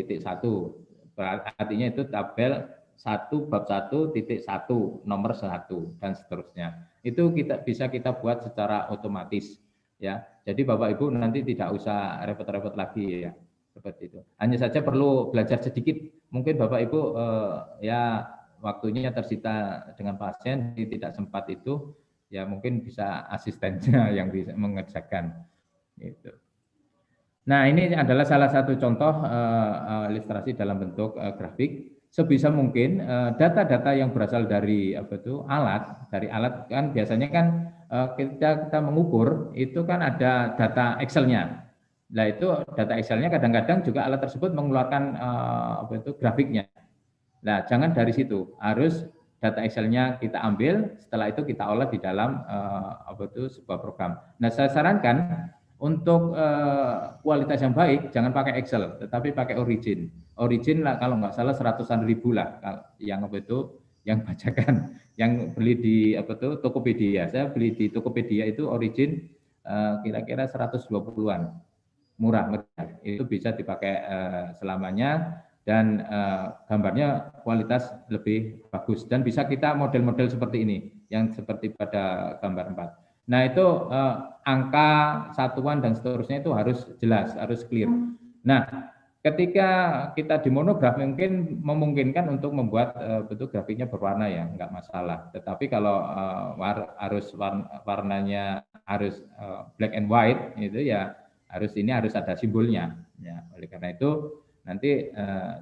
artinya itu tabel 1 bab 1.1 nomor 1 dan seterusnya. Itu bisa kita buat secara otomatis ya. Jadi Bapak Ibu nanti tidak usah repot-repot lagi ya, seperti itu. Hanya saja perlu belajar sedikit. Mungkin Bapak Ibu ya waktunya tersita dengan pasien, tidak sempat itu, ya mungkin bisa asistennya yang bisa mengerjakan. Gitu. Nah ini adalah salah satu contoh ilustrasi dalam bentuk grafik. Sebisa mungkin data-data yang berasal dari alat kan biasanya kan kita mengukur itu kan ada data Excel-nya. Nah itu data Excel-nya kadang-kadang juga alat tersebut mengeluarkan grafiknya. Nah, jangan dari situ, harus data Excel-nya kita ambil, setelah itu kita olah di dalam sebuah program. Nah, saya sarankan untuk kualitas yang baik, jangan pakai Excel, tetapi pakai Origin. Origin lah kalau nggak salah 100-an ribu lah yang yang bacakan, yang beli di Tokopedia. Saya beli di Tokopedia itu Origin kira-kira 120-an. murah meriah. Itu bisa dipakai selamanya dan gambarnya kualitas lebih bagus dan bisa kita model-model seperti ini yang seperti pada gambar 4. Nah, itu angka, satuan dan seterusnya itu harus jelas, harus clear. Nah, ketika kita di monograf mungkin memungkinkan untuk membuat bentuk grafiknya berwarna ya, enggak masalah. Tetapi kalau harus warnanya harus black and white itu ya harus ada simbolnya ya. Oleh karena itu nanti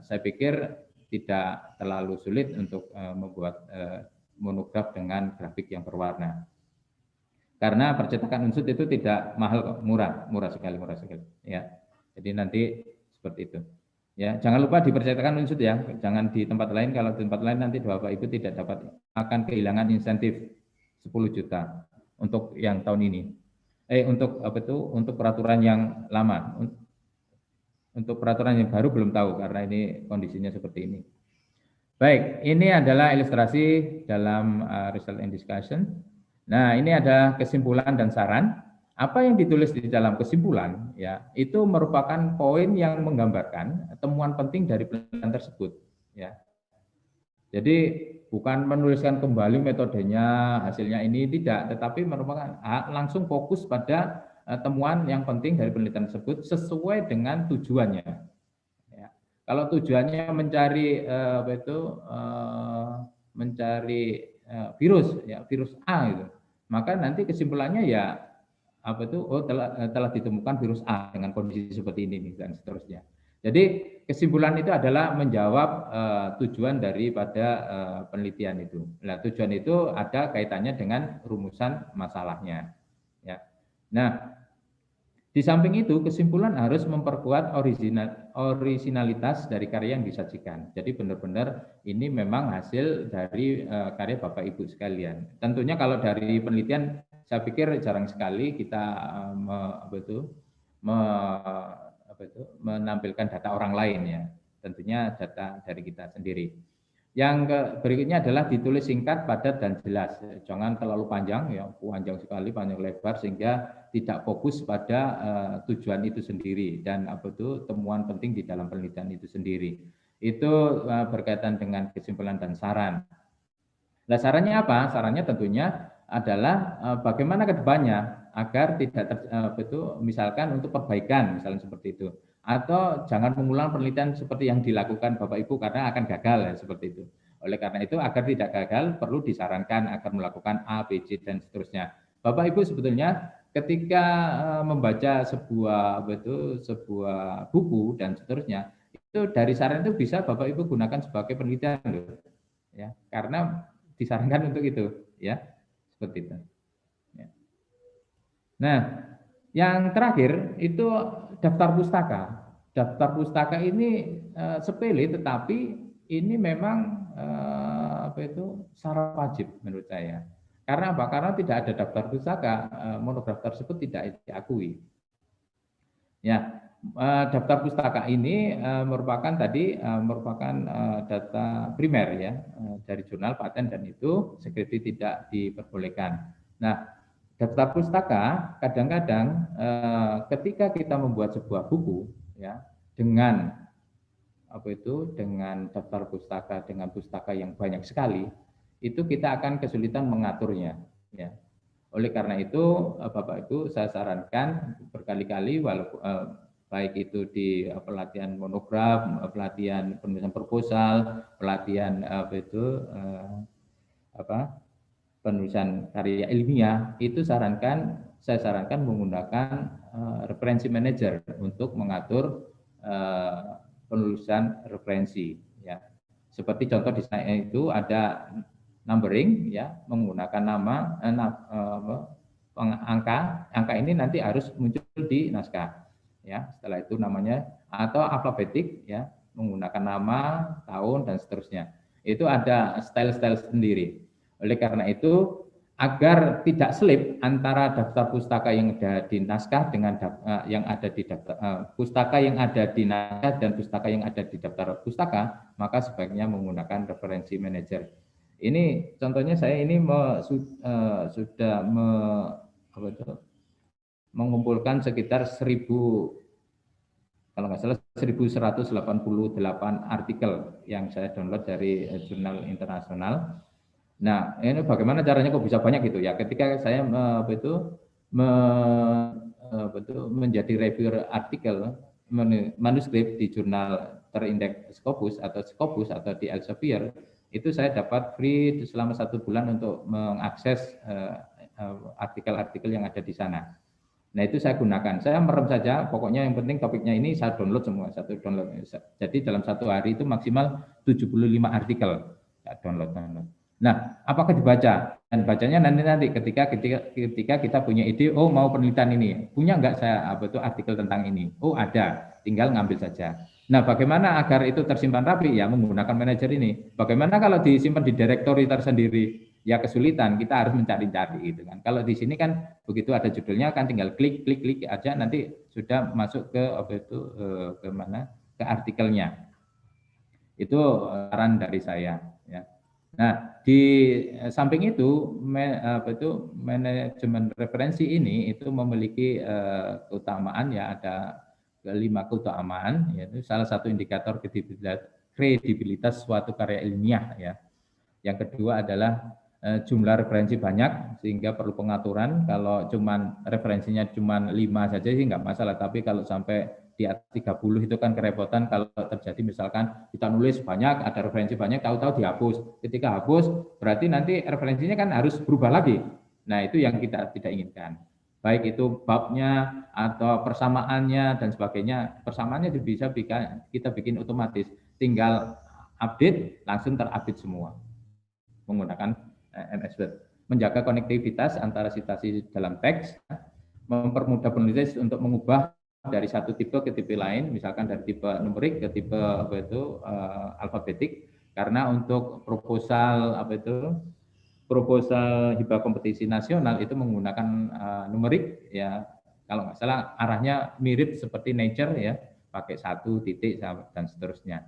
saya pikir tidak terlalu sulit untuk membuat monograf dengan grafik yang berwarna. Karena percetakan unsur itu tidak mahal kok, murah sekali ya. Jadi nanti seperti itu. Ya, jangan lupa dipercetakan unsur ya, jangan di tempat lain. Kalau di tempat lain nanti Bapak Ibu tidak dapat, akan kehilangan insentif 10 juta untuk yang tahun ini. Untuk apa itu? Untuk peraturan yang lama. Untuk peraturan yang baru belum tahu karena ini kondisinya seperti ini. Baik, ini adalah ilustrasi dalam result and discussion. Nah, ini ada kesimpulan dan saran. Apa yang ditulis di dalam kesimpulan ya, itu merupakan poin yang menggambarkan temuan penting dari penelitian tersebut ya. Jadi bukan menuliskan kembali metodenya, hasilnya ini tidak, tetapi merupakan langsung fokus pada temuan yang penting dari penelitian tersebut sesuai dengan tujuannya. Ya. Kalau tujuannya mencari mencari virus, ya virus A itu, maka nanti kesimpulannya ya telah ditemukan virus A dengan kondisi seperti ini dan seterusnya. Jadi kesimpulan itu adalah menjawab tujuan daripada penelitian itu. Nah, tujuan itu ada kaitannya dengan rumusan masalahnya. Ya. Nah, di samping itu kesimpulan harus memperkuat originalitas dari karya yang disajikan. Jadi benar-benar ini memang hasil dari karya Bapak Ibu sekalian. Tentunya kalau dari penelitian saya pikir jarang sekali kita menampilkan data orang lain ya. Tentunya data dari kita sendiri. Yang berikutnya adalah ditulis singkat, padat, dan jelas. Jangan terlalu panjang, ya panjang sekali, panjang lebar, sehingga tidak fokus pada tujuan itu sendiri dan temuan penting di dalam penelitian itu sendiri. Itu berkaitan dengan kesimpulan dan saran. Nah, sarannya apa? Sarannya tentunya adalah bagaimana ke depannya agar tidak misalkan untuk perbaikan, misalnya seperti itu. Atau jangan mengulang penelitian seperti yang dilakukan Bapak Ibu karena akan gagal ya, seperti itu. Oleh karena itu agar tidak gagal perlu disarankan agar melakukan A, B, C dan seterusnya. Bapak Ibu sebetulnya ketika membaca sebuah buku dan seterusnya itu dari saran itu bisa Bapak Ibu gunakan sebagai penelitian loh. Ya, karena disarankan untuk itu ya, seperti itu. Ya. Nah, yang terakhir itu daftar pustaka. Daftar pustaka ini sepele, tetapi ini memang syarat wajib menurut saya. Karena apa? Karena tidak ada daftar pustaka, monograf tersebut tidak diakui. Ya, daftar pustaka ini merupakan data primer ya dari jurnal, paten dan itu sekretari tidak diperbolehkan. Nah, daftar pustaka kadang-kadang ketika kita membuat sebuah buku ya dengan dengan daftar pustaka dengan pustaka yang banyak sekali, itu kita akan kesulitan mengaturnya ya. Oleh karena itu Bapak Ibu saya sarankan berkali-kali walaupun baik itu di pelatihan monograf, pelatihan penulisan proposal, pelatihan penulisan karya ilmiah, itu saya sarankan menggunakan referensi manager untuk mengatur penulisan referensi ya. Seperti contoh di sana itu ada numbering ya, menggunakan nama angka ini nanti harus muncul di naskah ya. Setelah itu namanya atau alfabetik ya, menggunakan nama, tahun dan seterusnya. Itu ada style-style sendiri. Oleh karena itu agar tidak selip antara daftar pustaka yang ada di naskah dengan yang ada di daftar pustaka yang ada di naskah dan pustaka yang ada di daftar pustaka, maka sebaiknya menggunakan referensi manager. Ini contohnya saya ini sudah mengumpulkan sekitar 1.000 kalau nggak salah 1188 artikel yang saya download dari jurnal internasional. Nah, ini bagaimana caranya kok bisa banyak gitu ya? Ketika saya menjadi reviewer artikel manuskrip di jurnal terindeks Scopus atau di Elsevier, itu saya dapat free selama 1 bulan untuk mengakses artikel-artikel yang ada di sana. Nah, itu saya gunakan. Saya merem saja, pokoknya yang penting topiknya ini saya download semua, satu download. Jadi dalam 1 hari itu maksimal 75 artikel. Ya, download. Nah, apakah dibaca? Dan bacanya nanti ketika kita punya ide, oh mau penelitian ini, punya nggak saya artikel tentang ini? Oh ada, tinggal ngambil saja. Nah, bagaimana agar itu tersimpan rapi? Ya menggunakan manajer ini. Bagaimana kalau disimpan di directory tersendiri? Ya kesulitan, kita harus mencari-cari gitu kan. Kalau di sini kan begitu ada judulnya kan tinggal klik aja, nanti sudah masuk ke ke artikelnya. Itu saran dari saya ya. Nah, di samping itu manajemen referensi ini itu memiliki keutamaan ya, ada 5 keutamaan, yaitu salah satu indikator kredibilitas suatu karya ilmiah ya. Yang kedua adalah jumlah referensi banyak sehingga perlu pengaturan. Kalau cuman referensinya cuman 5 saja sih nggak masalah, tapi kalau sampai di atas 30 itu kan kerepotan kalau terjadi misalkan kita nulis banyak, ada referensi banyak, tahu-tahu dihapus. Ketika hapus, berarti nanti referensinya kan harus berubah lagi. Nah, itu yang kita tidak inginkan. Baik itu babnya atau persamaannya dan sebagainya. Persamaannya bisa kita bikin otomatis. Tinggal update, langsung terupdate semua menggunakan MS Word. Menjaga konektivitas antara citasi dalam teks, mempermudah penulis untuk mengubah dari satu tipe ke tipe lain, misalkan dari tipe numerik ke tipe alfabetik, karena untuk proposal proposal hibah kompetisi nasional itu menggunakan numerik ya, kalau nggak salah arahnya mirip seperti Nature ya, pakai 1 titik dan seterusnya.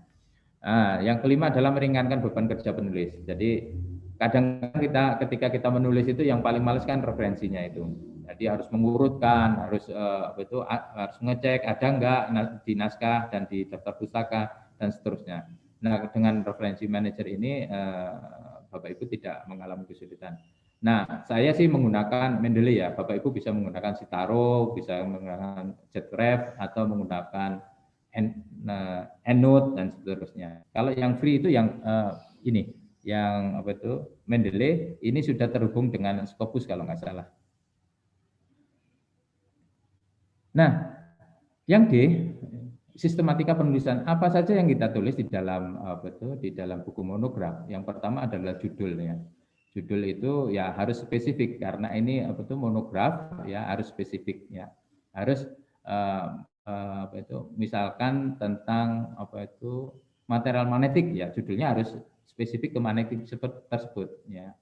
Yang kelima adalah meringankan beban kerja penulis. Jadi kadang ketika kita menulis itu yang paling males kan referensinya itu. Jadi harus mengurutkan, harus harus ngecek ada enggak di naskah dan di daftar pustaka dan seterusnya. Nah, dengan referensi manager ini Bapak Ibu tidak mengalami kesulitan. Nah, saya sih menggunakan Mendeley ya. Bapak Ibu bisa menggunakan Citaro, bisa menggunakan Jetgraph atau menggunakan EndNote dan seterusnya. Kalau yang free itu yang ini, yang Mendeley ini sudah terhubung dengan Scopus kalau nggak salah. Nah, yang D, sistematika penulisan apa saja yang kita tulis di dalam buku monograf. Yang pertama adalah judul ya. Judul itu ya harus spesifik karena ini monograf ya, harus spesifik ya. Harus misalkan tentang material magnetik ya, judulnya harus spesifik ke magnetik tersebut ya.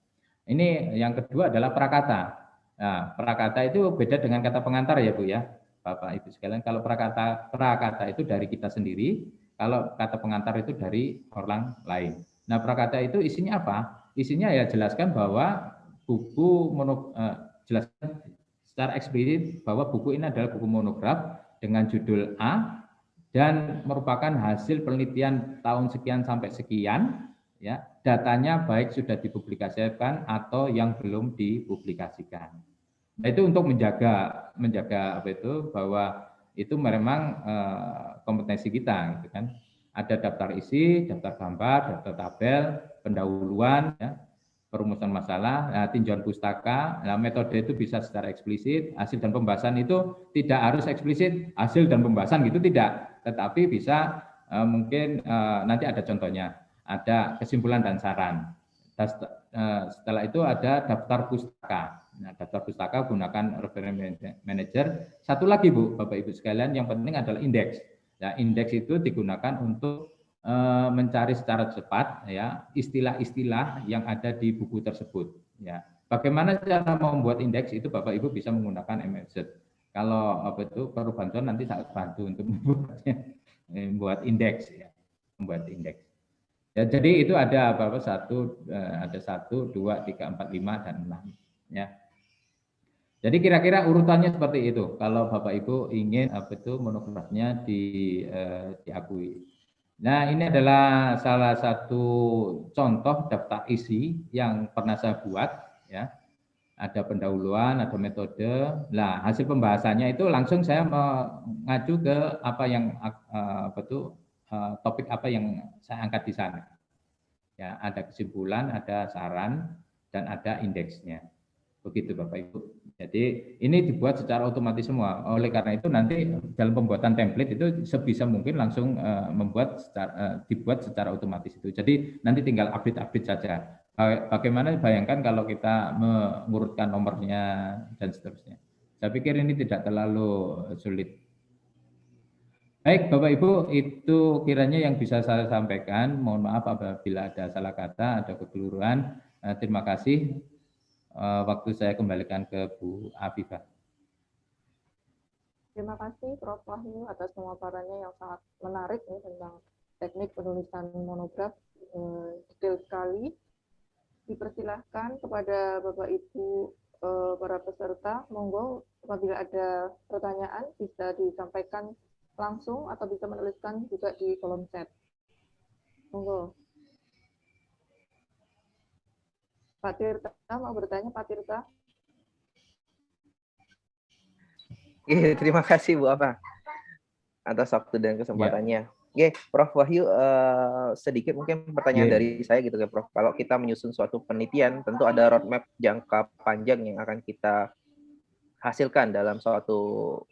Ini yang kedua adalah prakata. Nah, prakata itu beda dengan kata pengantar ya Bu ya, Bapak Ibu sekalian. Kalau prakata itu dari kita sendiri, kalau kata pengantar itu dari orang lain. Nah, prakata itu isinya apa? Isinya ya jelaskan bahwa jelaskan secara eksplisit bahwa buku ini adalah buku monograf dengan judul A dan merupakan hasil penelitian tahun sekian sampai sekian ya, datanya baik sudah dipublikasikan atau yang belum dipublikasikan. Nah, itu untuk menjaga bahwa itu memang kompetensi kita gitu kan. Ada daftar isi, daftar gambar, daftar tabel, pendahuluan ya, perumusan masalah, tinjauan pustaka. Nah, metode itu bisa secara eksplisit, hasil dan pembahasan itu tidak harus eksplisit hasil dan pembahasan gitu tidak, tetapi bisa mungkin nanti ada contohnya, ada kesimpulan dan saran. Setelah itu ada daftar pustaka. Nah, daftar pustaka gunakan reference manager. Satu lagi Bu, Bapak Ibu sekalian, yang penting adalah indeks. Ya, indeks itu digunakan untuk mencari secara cepat ya istilah-istilah yang ada di buku tersebut ya. Bagaimana cara membuat indeks itu Bapak Ibu bisa menggunakan MS Word. Kalau perlu bantuan nanti saya bantu untuk membuat indeks ya, membuat indeks. Ya, jadi itu ada ada 1, 2, 3, 4, 5 dan 6 ya. Jadi kira-kira urutannya seperti itu. Kalau Bapak Ibu ingin monografnya diakui. Nah, ini adalah salah satu contoh daftar isi yang pernah saya buat, ya. Ada pendahuluan, ada metode. Nah, hasil pembahasannya itu langsung saya mengacu ke apa yang topik apa yang saya angkat di sana. Ya, ada kesimpulan, ada saran, dan ada indeksnya. Begitu Bapak Ibu. Jadi ini dibuat secara otomatis semua. Oleh karena itu nanti dalam pembuatan template itu sebisa mungkin langsung dibuat secara otomatis itu. Jadi nanti tinggal update-update saja. Bagaimana bayangkan kalau kita mengurutkan nomornya dan seterusnya. Saya pikir ini tidak terlalu sulit. Baik Bapak Ibu, itu kiranya yang bisa saya sampaikan. Mohon maaf apabila ada salah kata, ada kekeliruan. Terima kasih. Waktu saya kembalikan ke Bu Afifah. Terima kasih Prof. Wahyu atas pemaparannya yang sangat menarik nih tentang teknik penulisan monograf, detail sekali. Dipersilahkan kepada Bapak Ibu para peserta, monggo apabila ada pertanyaan bisa disampaikan langsung atau bisa menuliskan juga di kolom chat. Monggo. Pak Tirta mau bertanya, Pak Tirta? Oke, terima kasih Bu Afa atas waktu dan kesempatannya. Oke, Prof Wahyu, sedikit mungkin pertanyaan dari saya gitu ya Prof. Kalau kita menyusun suatu penelitian, tentu ada roadmap jangka panjang yang akan kita hasilkan dalam suatu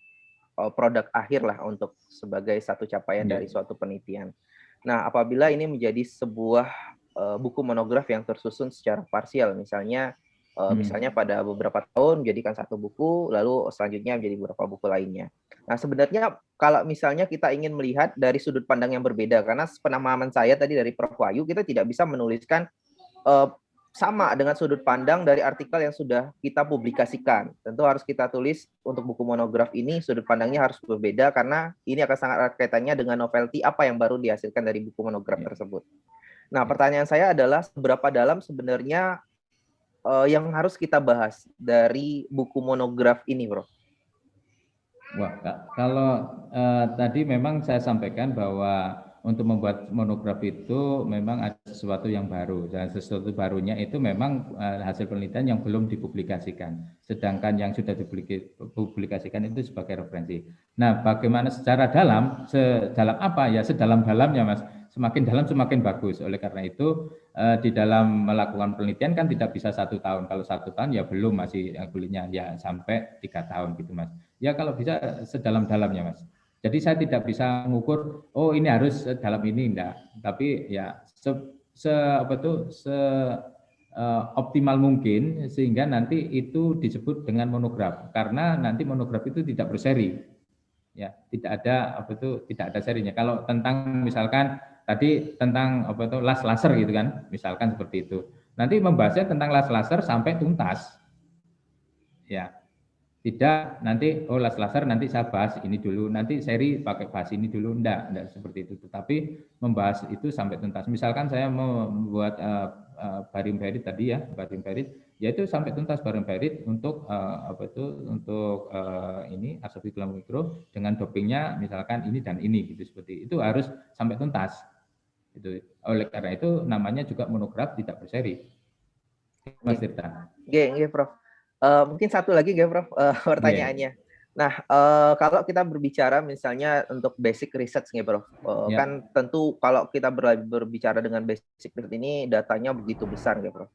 produk akhir lah untuk sebagai satu capaian dari suatu penelitian. Nah, apabila ini menjadi sebuah buku monograf yang tersusun secara parsial, misalnya pada beberapa tahun menjadikan satu buku, lalu selanjutnya menjadi beberapa buku lainnya. Nah, sebenarnya kalau misalnya kita ingin melihat dari sudut pandang yang berbeda, karena pemahaman saya tadi dari Prof Wahyu, kita tidak bisa menuliskan sama dengan sudut pandang dari artikel yang sudah kita publikasikan. Tentu harus kita tulis untuk buku monograf ini, sudut pandangnya harus berbeda, karena ini akan sangat erat kaitannya dengan novelty apa yang baru dihasilkan dari buku monograf tersebut. Nah, pertanyaan saya adalah seberapa dalam sebenarnya yang harus kita bahas dari buku monograf ini, Bro? Wah, kalau tadi memang saya sampaikan bahwa untuk membuat monograf itu memang ada sesuatu yang baru, dan sesuatu barunya itu memang hasil penelitian yang belum dipublikasikan, sedangkan yang sudah dipublikasikan itu sebagai referensi. Nah, bagaimana secara dalam, sedalam apa ya, sedalam-dalamnya Mas, semakin dalam semakin bagus. Oleh karena itu di dalam melakukan penelitian kan tidak bisa 1 tahun, kalau 1 tahun ya belum, masih kulitnya ya sampai 3 tahun gitu Mas. Ya kalau bisa sedalam-dalamnya Mas. Jadi saya tidak bisa mengukur, oh ini harus dalam ini, enggak. Tapi ya optimal mungkin sehingga nanti itu disebut dengan monograf. Karena nanti monograf itu tidak berseri. Ya, tidak ada tidak ada serinya. Kalau tentang misalkan tadi tentang las laser gitu kan, misalkan seperti itu. Nanti membahasnya tentang las laser sampai tuntas. Ya. Tidak nanti las laser nanti saya bahas ini dulu, nanti seri pakai bahas ini dulu, enggak seperti itu. Tetapi membahas itu sampai tuntas. Misalkan saya mau membuat barium ferit tadi ya, barium ferit, yaitu sampai tuntas barium ferit untuk ini arsopiklam mikro dengan dopingnya misalkan ini dan ini gitu, seperti itu harus sampai tuntas. Itu oleh karena itu namanya juga monograf tidak berseri. Mas Tirta. Oke, Prof. Mungkin satu lagi ya Prof, pertanyaannya. Nah, kalau kita berbicara misalnya untuk basic research nih Prof, kan tentu kalau kita berbicara dengan basic research ini datanya begitu besar ya Prof.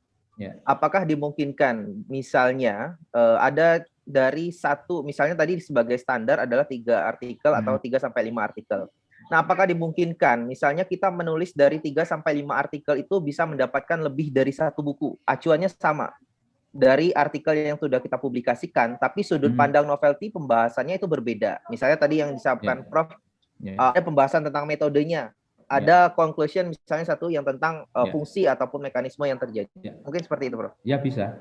Apakah dimungkinkan misalnya ada dari satu, misalnya tadi sebagai standar adalah 3 artikel atau 3 sampai 5 artikel. Nah, apakah dimungkinkan misalnya kita menulis dari 3 sampai 5 artikel itu bisa mendapatkan lebih dari 1 buku, acuannya sama dari artikel yang sudah kita publikasikan, tapi sudut pandang novelty pembahasannya itu berbeda. Misalnya tadi yang disampaikan Prof, ada pembahasan tentang metodenya, ada conclusion misalnya satu yang tentang fungsi ataupun mekanisme yang terjadi. Mungkin seperti itu, Prof. Ya, bisa.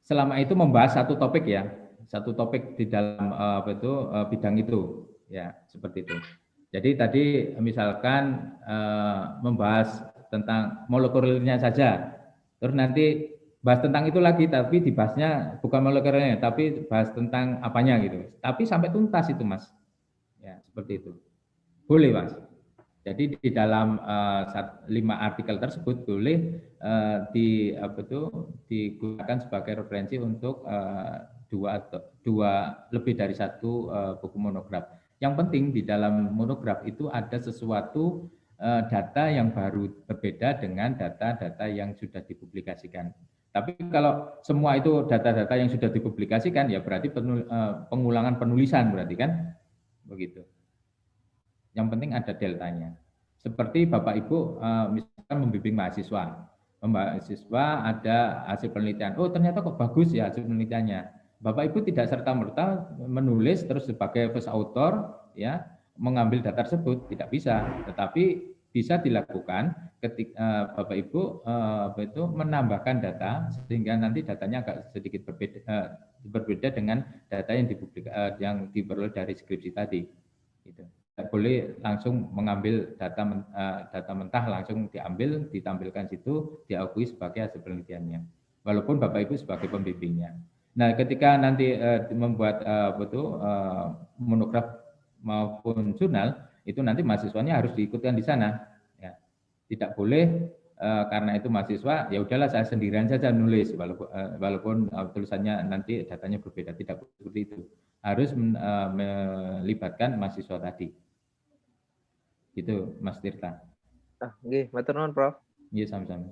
Selama itu membahas satu topik ya, satu topik di dalam bidang itu, ya seperti itu. Jadi tadi misalkan membahas tentang molekulernya saja, terus nanti bahas tentang itu lagi, tapi dibahasnya bukan molekulernya, tapi bahas tentang apanya gitu. Tapi sampai tuntas itu, Mas. Ya, seperti itu. Boleh, Mas. Jadi di dalam 5 artikel tersebut boleh digunakan sebagai referensi untuk dua lebih dari satu buku monograf. Yang penting di dalam monograf itu ada sesuatu data yang baru berbeda dengan data-data yang sudah dipublikasikan. Tapi kalau semua itu data-data yang sudah dipublikasikan, ya berarti pengulangan penulisan berarti kan, begitu. Yang penting ada deltanya. Seperti Bapak Ibu misalkan membimbing mahasiswa. Mahasiswa ada hasil penelitian. Oh ternyata kok bagus ya hasil penelitiannya. Bapak Ibu tidak serta-merta menulis terus sebagai first author ya mengambil data tersebut, tidak bisa. Tetapi bisa dilakukan ketika Bapak Ibu menambahkan data sehingga nanti datanya agak sedikit berbeda dengan data yang diperoleh dari skripsi tadi. Gitu. Tidak boleh langsung mengambil data mentah langsung diambil, ditampilkan situ, diakui sebagai hasil penelitiannya. Walaupun Bapak Ibu sebagai pembimbingnya. Nah, ketika nanti membuat monograf maupun jurnal, itu nanti mahasiswanya harus diikutkan di sana. Ya. Tidak boleh karena itu mahasiswa, ya udahlah saya sendirian saja nulis, walaupun tulisannya nanti datanya berbeda. Tidak seperti itu. Harus melibatkan mahasiswa tadi. Itu Mas Tirta. Nggih, matur nuwun Prof. Iya, sama-sama.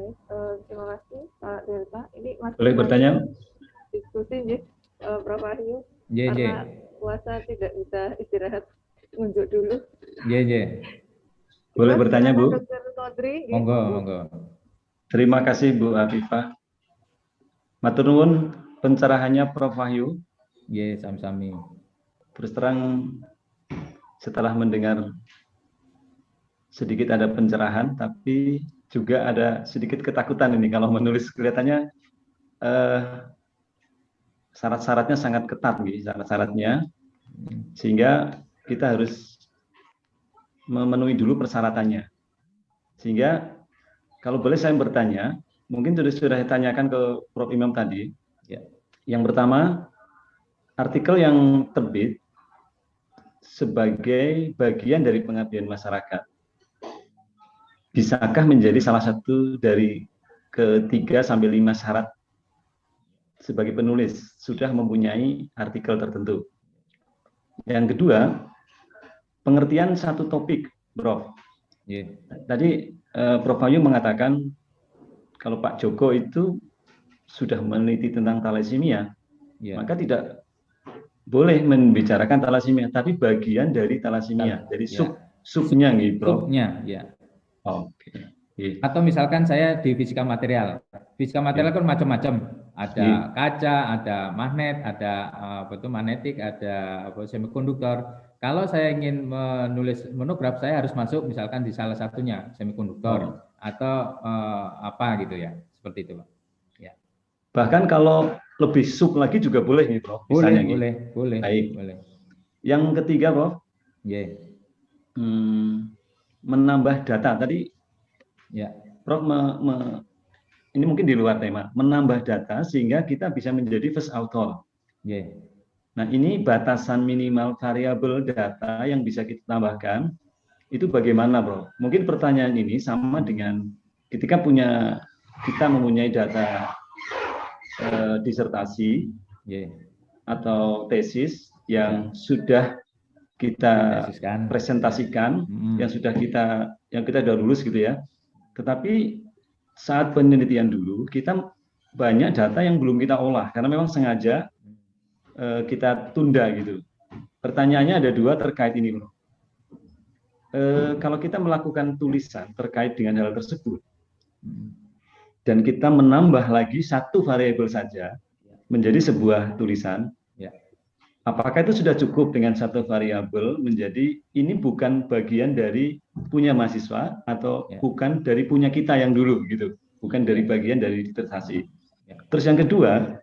Baik, terima kasih Pak Tirta. Ini masih boleh bertanya? Diskusi nih, Prof. Wahyu. Iya, Karena puasa tidak bisa istirahat unjuk dulu. Iya. Boleh bertanya, Bu? Dr. Todri, Monggo, monggo. Terima kasih Bu Afifah. Matur nuwun pencerahannya Prof. Wahyu. Iya, sami-sami. Terus terang setelah mendengar sedikit ada pencerahan, tapi juga ada sedikit ketakutan ini kalau menulis kelihatannya syarat-syaratnya sangat ketat nih, syarat-syaratnya sehingga kita harus memenuhi dulu persyaratannya. Sehingga kalau boleh saya bertanya, mungkin sudah ditanyakan ke Prof. Imam tadi. Ya. Yang pertama, artikel yang terbit sebagai bagian dari pengabdian masyarakat. Bisakah menjadi salah satu dari ke-3 sampai 5 syarat sebagai penulis sudah mempunyai artikel tertentu? Yang kedua, pengertian satu topik, Prof. Yeah. Tadi Prof. Wahyu mengatakan kalau Pak Joko itu sudah meneliti tentang thalassemia, maka tidak boleh membicarakan thalassemia, tapi bagian dari thalassemia, dari subnya nih, Prof. Subnya, ya. Oke. Atau misalkan saya di fisika material. Fisika material kan macam-macam. Ada kaca, ada magnet, ada magnetik, ada semikonduktor. Kalau saya ingin menulis monograf, saya harus masuk misalkan di salah satunya semikonduktor atau apa gitu ya, seperti itu, Pak. Ya. Bahkan kalau lebih sub lagi juga boleh nih, Prof. Boleh. Baik. Boleh. Yang ketiga, Prof. Menambah data tadi. Ya. Prof. Ini mungkin di luar tema. Menambah data sehingga kita bisa menjadi first author. Nah, ini batasan minimal variabel data yang bisa kita tambahkan. Itu bagaimana, Prof? Mungkin pertanyaan ini sama dengan ketika kita mempunyai data disertasi atau tesis yang sudah kita presentasikan, yang kita sudah lulus gitu ya. Tetapi saat penelitian dulu kita banyak data yang belum kita olah karena memang sengaja kita tunda gitu. Pertanyaannya ada 2 terkait ini, Bro. Kalau kita melakukan tulisan terkait dengan hal tersebut dan kita menambah lagi satu variabel saja menjadi sebuah tulisan, apakah itu sudah cukup dengan satu variabel menjadi ini bukan bagian dari punya mahasiswa atau bukan dari punya kita yang dulu gitu, bukan dari bagian dari disertasi. Terus yang kedua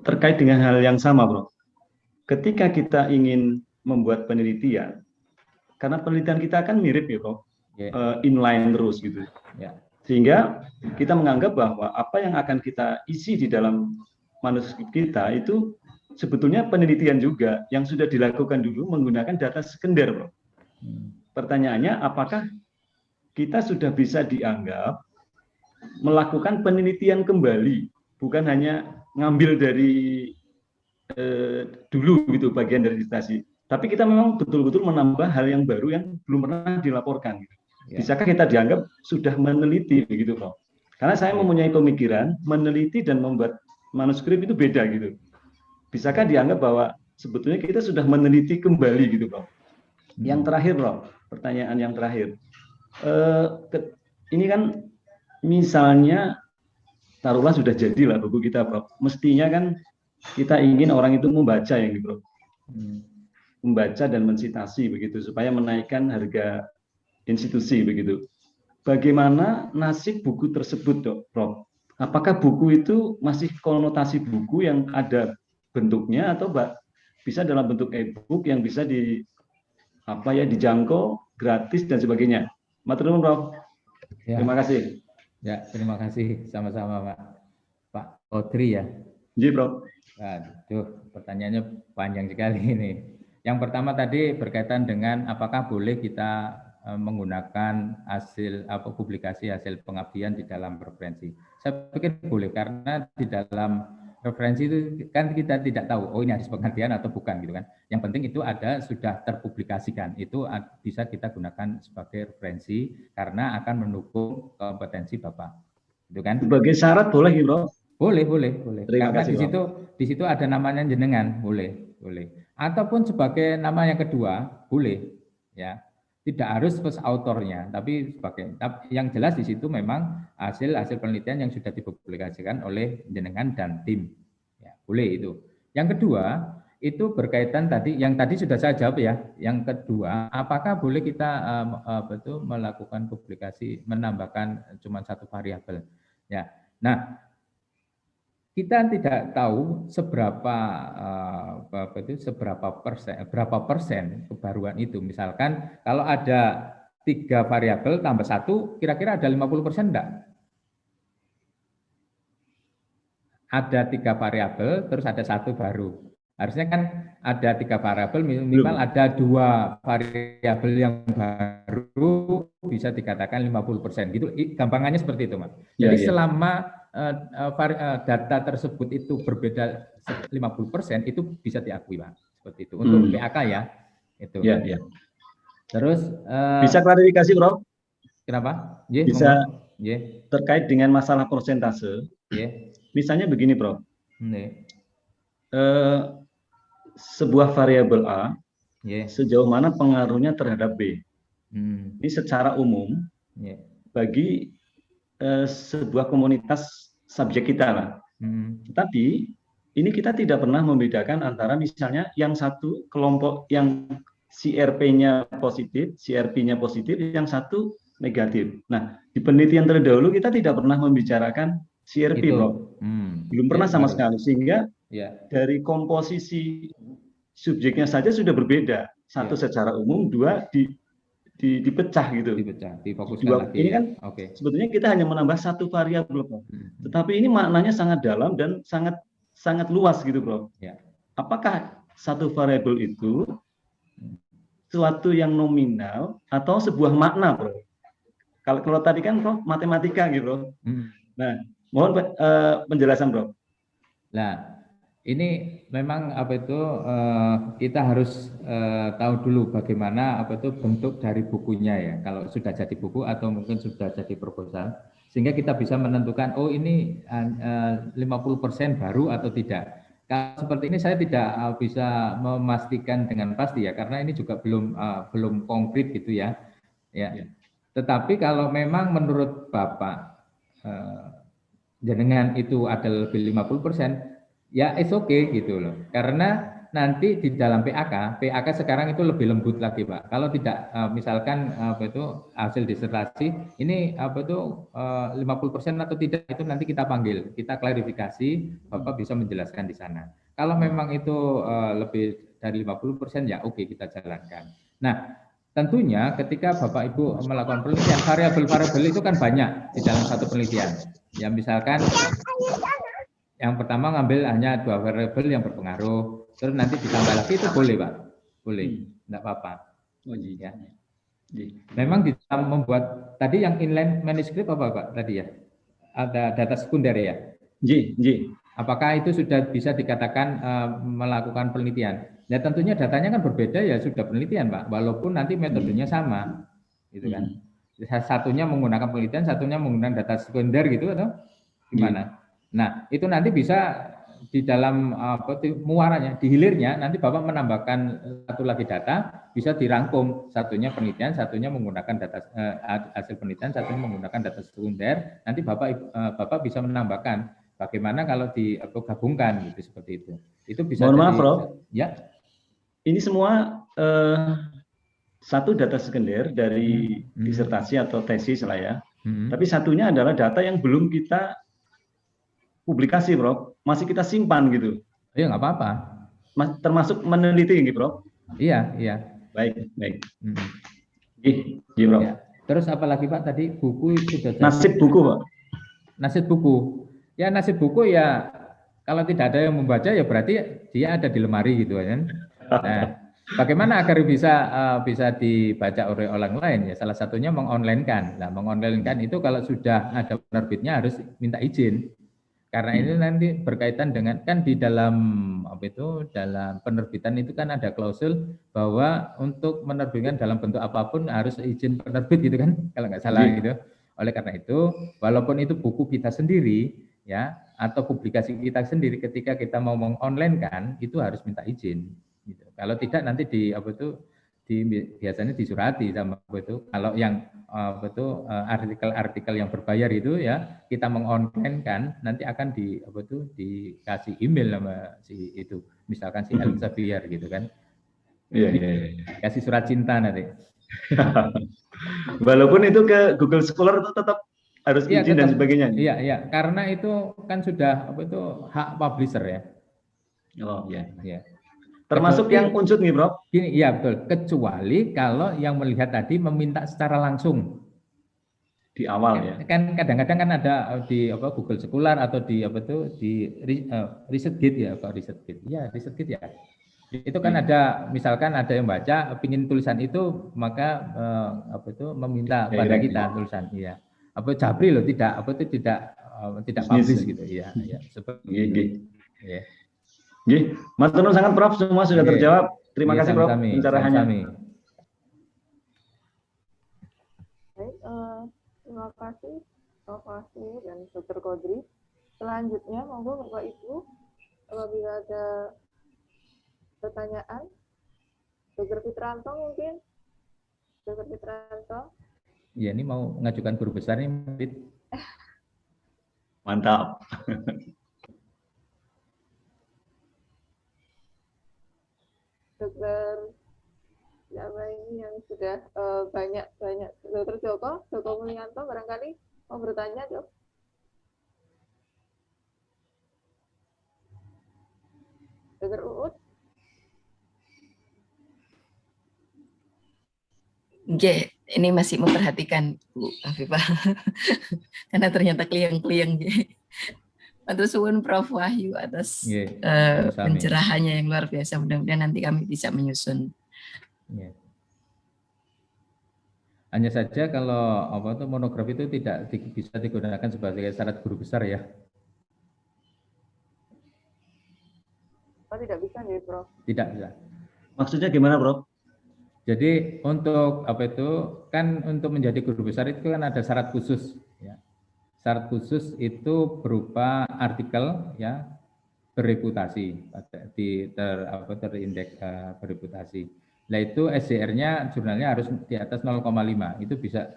terkait dengan hal yang sama, Bro. Ketika kita ingin membuat penelitian, karena penelitian kita kan mirip ya, Bro. inline terus gitu. Sehingga kita menganggap bahwa apa yang akan kita isi di dalam manuskrip kita itu sebetulnya penelitian juga yang sudah dilakukan dulu menggunakan data sekunder, Bro. Pertanyaannya, apakah kita sudah bisa dianggap melakukan penelitian kembali, bukan hanya ngambil dari dulu gitu bagian dari disertasi, tapi kita memang betul-betul menambah hal yang baru yang belum pernah dilaporkan. Gitu. Bisakah kita dianggap sudah meneliti begitu, Prof? Karena saya mempunyai pemikiran meneliti dan membuat manuskrip itu beda gitu. Bisakah dianggap bahwa sebetulnya kita sudah meneliti kembali gitu, Prof? Yang terakhir, Prof, pertanyaan yang terakhir. Ini kan misalnya taruhlah sudah jadilah buku kita, Prof. Mestinya kan kita ingin orang itu membaca yang gitu, Prof. Membaca dan mensitasi begitu supaya menaikkan harga institusi begitu. Bagaimana nasib buku tersebut, Prof? Apakah buku itu masih konotasi buku yang ada bentuknya atau bisa dalam bentuk e-book yang bisa dijangkau gratis dan sebagainya? Matur nuwun, Prof. Terima kasih. Ya, terima kasih sama-sama, Pak Audrey ya. Iya, Prof. Aduh, pertanyaannya panjang sekali ini. Yang pertama tadi berkaitan dengan apakah boleh kita menggunakan publikasi hasil pengabdian di dalam referensi. Saya pikir boleh, karena di dalam referensi itu kan kita tidak tahu, oh ini hasil pengabdian atau bukan gitu kan. Yang penting itu sudah terpublikasikan, itu bisa kita gunakan sebagai referensi karena akan mendukung kompetensi Bapak. Itu kan? Sebagai syarat boleh gitu, Bro? Boleh. Terima Karena kasih, di situ ada namanya jenengan, boleh. Ataupun sebagai nama yang kedua, boleh. Ya, tidak harus autornya, tapi yang jelas di situ memang hasil penelitian yang sudah dipublikasikan oleh jenengan dan tim. Ya, boleh itu. Yang kedua itu berkaitan yang tadi sudah saya jawab ya. Yang kedua, apakah boleh kita melakukan publikasi menambahkan cuma satu variabel? Ya, nah. Kita tidak tahu berapa persen kebaruan itu. Misalkan kalau ada 3 variabel tambah 1, kira-kira ada 50% enggak? Ada 3 variabel, terus ada 1 baru. Harusnya kan ada 3 variabel, minimal ada 2 variabel yang baru, bisa dikatakan 50%. Gitu, gampangannya seperti itu, Mas. Jadi selama data tersebut itu berbeda 50%, itu bisa diakui, Pak. Seperti itu. Untuk PAK ya. Itu. Iya. Terus bisa klarifikasi, Bro? Kenapa? Bisa terkait dengan masalah persentase. Misalnya begini, Bro. Sebuah variabel A sejauh mana pengaruhnya terhadap B. Ini secara umum bagi sebuah komunitas subjek kita lah. Tetapi ini kita tidak pernah membedakan antara misalnya yang satu kelompok yang CRP-nya positif, CRP-nya positif, yang satu negatif. Nah, di penelitian terdahulu kita tidak pernah membicarakan CRP, Bro. Belum pernah sama sekali, sehingga dari komposisi subjeknya saja sudah berbeda. Satu secara umum, 2 dipecah gitu. Difokuskan lagi. Ini kan sebetulnya kita hanya menambah 1 variabel, Bro. Tetapi ini maknanya sangat dalam dan sangat luas gitu, Bro. Apakah 1 variabel itu suatu yang nominal atau sebuah makna, Bro? Kalau tadi kan, Bro, matematika gitu. Nah, mohon penjelasan, Bro. Nah, ini memang kita harus tahu dulu bagaimana bentuk dari bukunya ya. Kalau sudah jadi buku atau mungkin sudah jadi proposal, sehingga kita bisa menentukan ini 50% baru atau tidak. Kalau seperti ini saya tidak bisa memastikan dengan pasti ya, karena ini juga belum konkret gitu ya. Tetapi kalau memang menurut Bapak jenengan itu ada lebih 50%, ya it's okay gitu loh. Karena nanti di dalam PAK sekarang itu lebih lembut lagi, Pak. Kalau tidak misalkan hasil disertasi ini 50% atau tidak, itu nanti kita panggil, kita klarifikasi, Bapak bisa menjelaskan di sana. Kalau memang itu lebih dari 50%, ya oke, kita jalankan. Nah, tentunya ketika Bapak Ibu melakukan penelitian, variabel-variabel itu kan banyak di dalam satu penelitian. Ya misalkan yang pertama ngambil hanya 2 variabel yang berpengaruh, terus nanti ditambah lagi itu boleh Pak, boleh, enggak apa-apa. Oh iya. Ya. Memang di dalam membuat tadi yang inline manuskrip apa Pak tadi ya? Ada data sekunder ya? Ji. Apakah itu sudah bisa dikatakan melakukan penelitian? Ya tentunya datanya kan berbeda ya sudah penelitian Pak, walaupun nanti metodenya sama, gitu kan? Satunya menggunakan penelitian, satunya menggunakan data sekunder gitu atau gimana? Nah itu nanti bisa di dalam muaranya, di hilirnya nanti Bapak menambahkan satu lagi data, bisa dirangkum satunya penelitian, satunya menggunakan data hasil penelitian, satunya menggunakan data sekunder. Nanti Bapak bisa menambahkan bagaimana kalau digabungkan gitu seperti itu. Itu bisa. Mohon maaf, Prof. Ya. Ini semua satu data sekunder dari disertasi atau tesis lah ya. Tapi satunya adalah data yang belum kita publikasi, Prof. Masih kita simpan gitu. Iya, nggak apa-apa. Termasuk meneliti ini, Prof. Iya. Baik. Iya, Prof. Ya. Terus apalagi Pak tadi buku itu sudah. Nasib buku, Pak. Nasib buku. Ya nasib buku ya kalau tidak ada yang membaca ya berarti dia ada di lemari gitu kan. Nah, bagaimana agar bisa dibaca oleh orang lain ya salah satunya mengonlinekan. Nah, mengonlinekan itu kalau sudah ada penerbitnya harus minta izin. Karena ini nanti berkaitan dengan kan di dalam dalam penerbitan itu kan ada klausul bahwa untuk menerbitkan dalam bentuk apapun harus izin penerbit gitu kan kalau nggak salah gitu. Oleh karena itu walaupun itu buku kita sendiri ya atau publikasi kita sendiri ketika kita mau mengonlinekan itu harus minta izin gitu. Kalau tidak nanti biasanya disurati sama kalau yang artikel-artikel yang berbayar itu ya kita mengonlinekan nanti akan dikasih email sama si itu misalkan si Elsevier gitu kan. Iya. Kasih surat cinta nanti. Walaupun itu ke Google Scholar itu tetap harus izin dan sebagainya. Iya, karena itu kan sudah hak publisher ya. Oh iya. kecuali, Termasuk yang unsur nih, Bro. Gini, iya betul. Kecuali kalau yang melihat tadi meminta secara langsung di awal ya. Kan kadang-kadang kan ada di Google Scholar atau di ResearchGate ya, Pak ResearchGate. Iya, ResearchGate ya. Itu kan ada misalkan ada yang baca pingin tulisan itu maka meminta pada kita tulisan. Iya. Jabri loh tidak tidak publish gitu. Iya. Seperti itu. Iya. Mas Tono sangat Prof, semua sudah terjawab. Terima kasih Prof pencerahannya. Baik, terima kasih Prof Wasmi dan Dr. Kodri. Selanjutnya monggo Bapak Ibu apabila ada pertanyaan. Dr. Fitranto mungkin. Dr. Fitranto. Iya, ini mau mengajukan guru besar nih, Fit. Mantap. Dokter siapa ini yang sudah banyak Dokter Joko Mulyanto barangkali mau bertanya, Dok. Dokter Uut. Ini masih memperhatikan Bu Afifah karena ternyata kliang-kliang. Matur suwun Prof Wahyu atas pencerahannya yang luar biasa. Mudah-mudahan nanti kami bisa menyusun. Hanya saja kalau monografi itu tidak bisa digunakan sebagai syarat guru besar ya. Oh, tidak bisa nih, Prof. Tidak bisa. Maksudnya gimana, Prof? Jadi untuk kan untuk menjadi guru besar itu kan ada syarat khusus ya. Syarat khusus itu berupa artikel ya bereputasi terindeks bereputasi. Nah itu SJR-nya jurnalnya harus di atas 0,5 itu bisa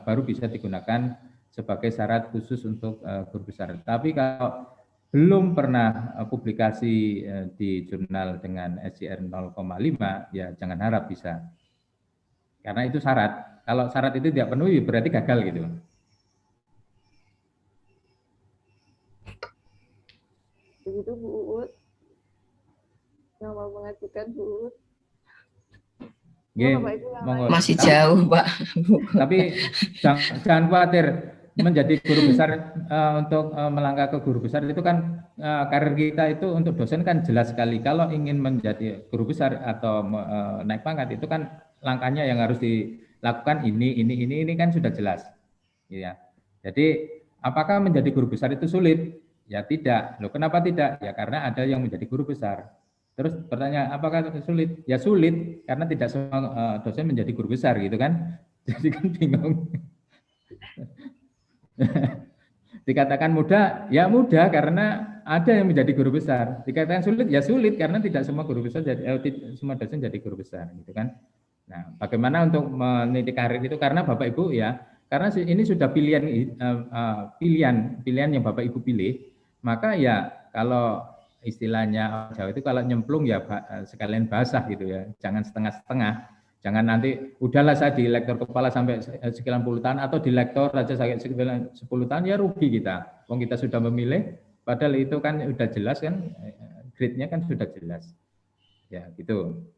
baru bisa digunakan sebagai syarat khusus untuk guru besar. Tapi kalau belum pernah publikasi di jurnal dengan SJR 0,5 ya jangan harap bisa. Karena itu syarat. Kalau syarat itu tidak penuhi berarti gagal gitu. Begitu Bu Uut yang mau mengajukan Bu Uut. Masih jauh, Pak. Tapi jangan khawatir, menjadi guru besar untuk melangkah ke guru besar itu kan karir kita itu untuk dosen kan jelas sekali. Kalau ingin menjadi guru besar atau naik pangkat itu kan langkahnya yang harus dilakukan ini kan sudah jelas. Ya. Jadi apakah menjadi guru besar itu sulit? Ya tidak. Loh, kenapa tidak? Ya karena ada yang menjadi guru besar. Terus pertanyaan, apakah sulit? Ya sulit, karena tidak semua dosen menjadi guru besar gitu kan. Jadi kan bingung. Dikatakan mudah, ya mudah karena ada yang menjadi guru besar. Dikatakan sulit, ya sulit karena tidak semua guru besar semua dosen jadi guru besar gitu kan. Nah, bagaimana untuk meniti karir itu? Karena Bapak Ibu ya, karena ini sudah pilihan yang Bapak Ibu pilih, maka ya kalau istilahnya Jawa itu kalau nyemplung ya sekalian basah gitu ya, jangan setengah-setengah, jangan nanti udahlah saya di lektor kepala sampai sekian puluh tahun atau di lektor saja sampai 10 tahun ya rugi kita, wong kita sudah memilih, padahal itu kan sudah jelas kan, grade-nya kan sudah jelas, ya gitu.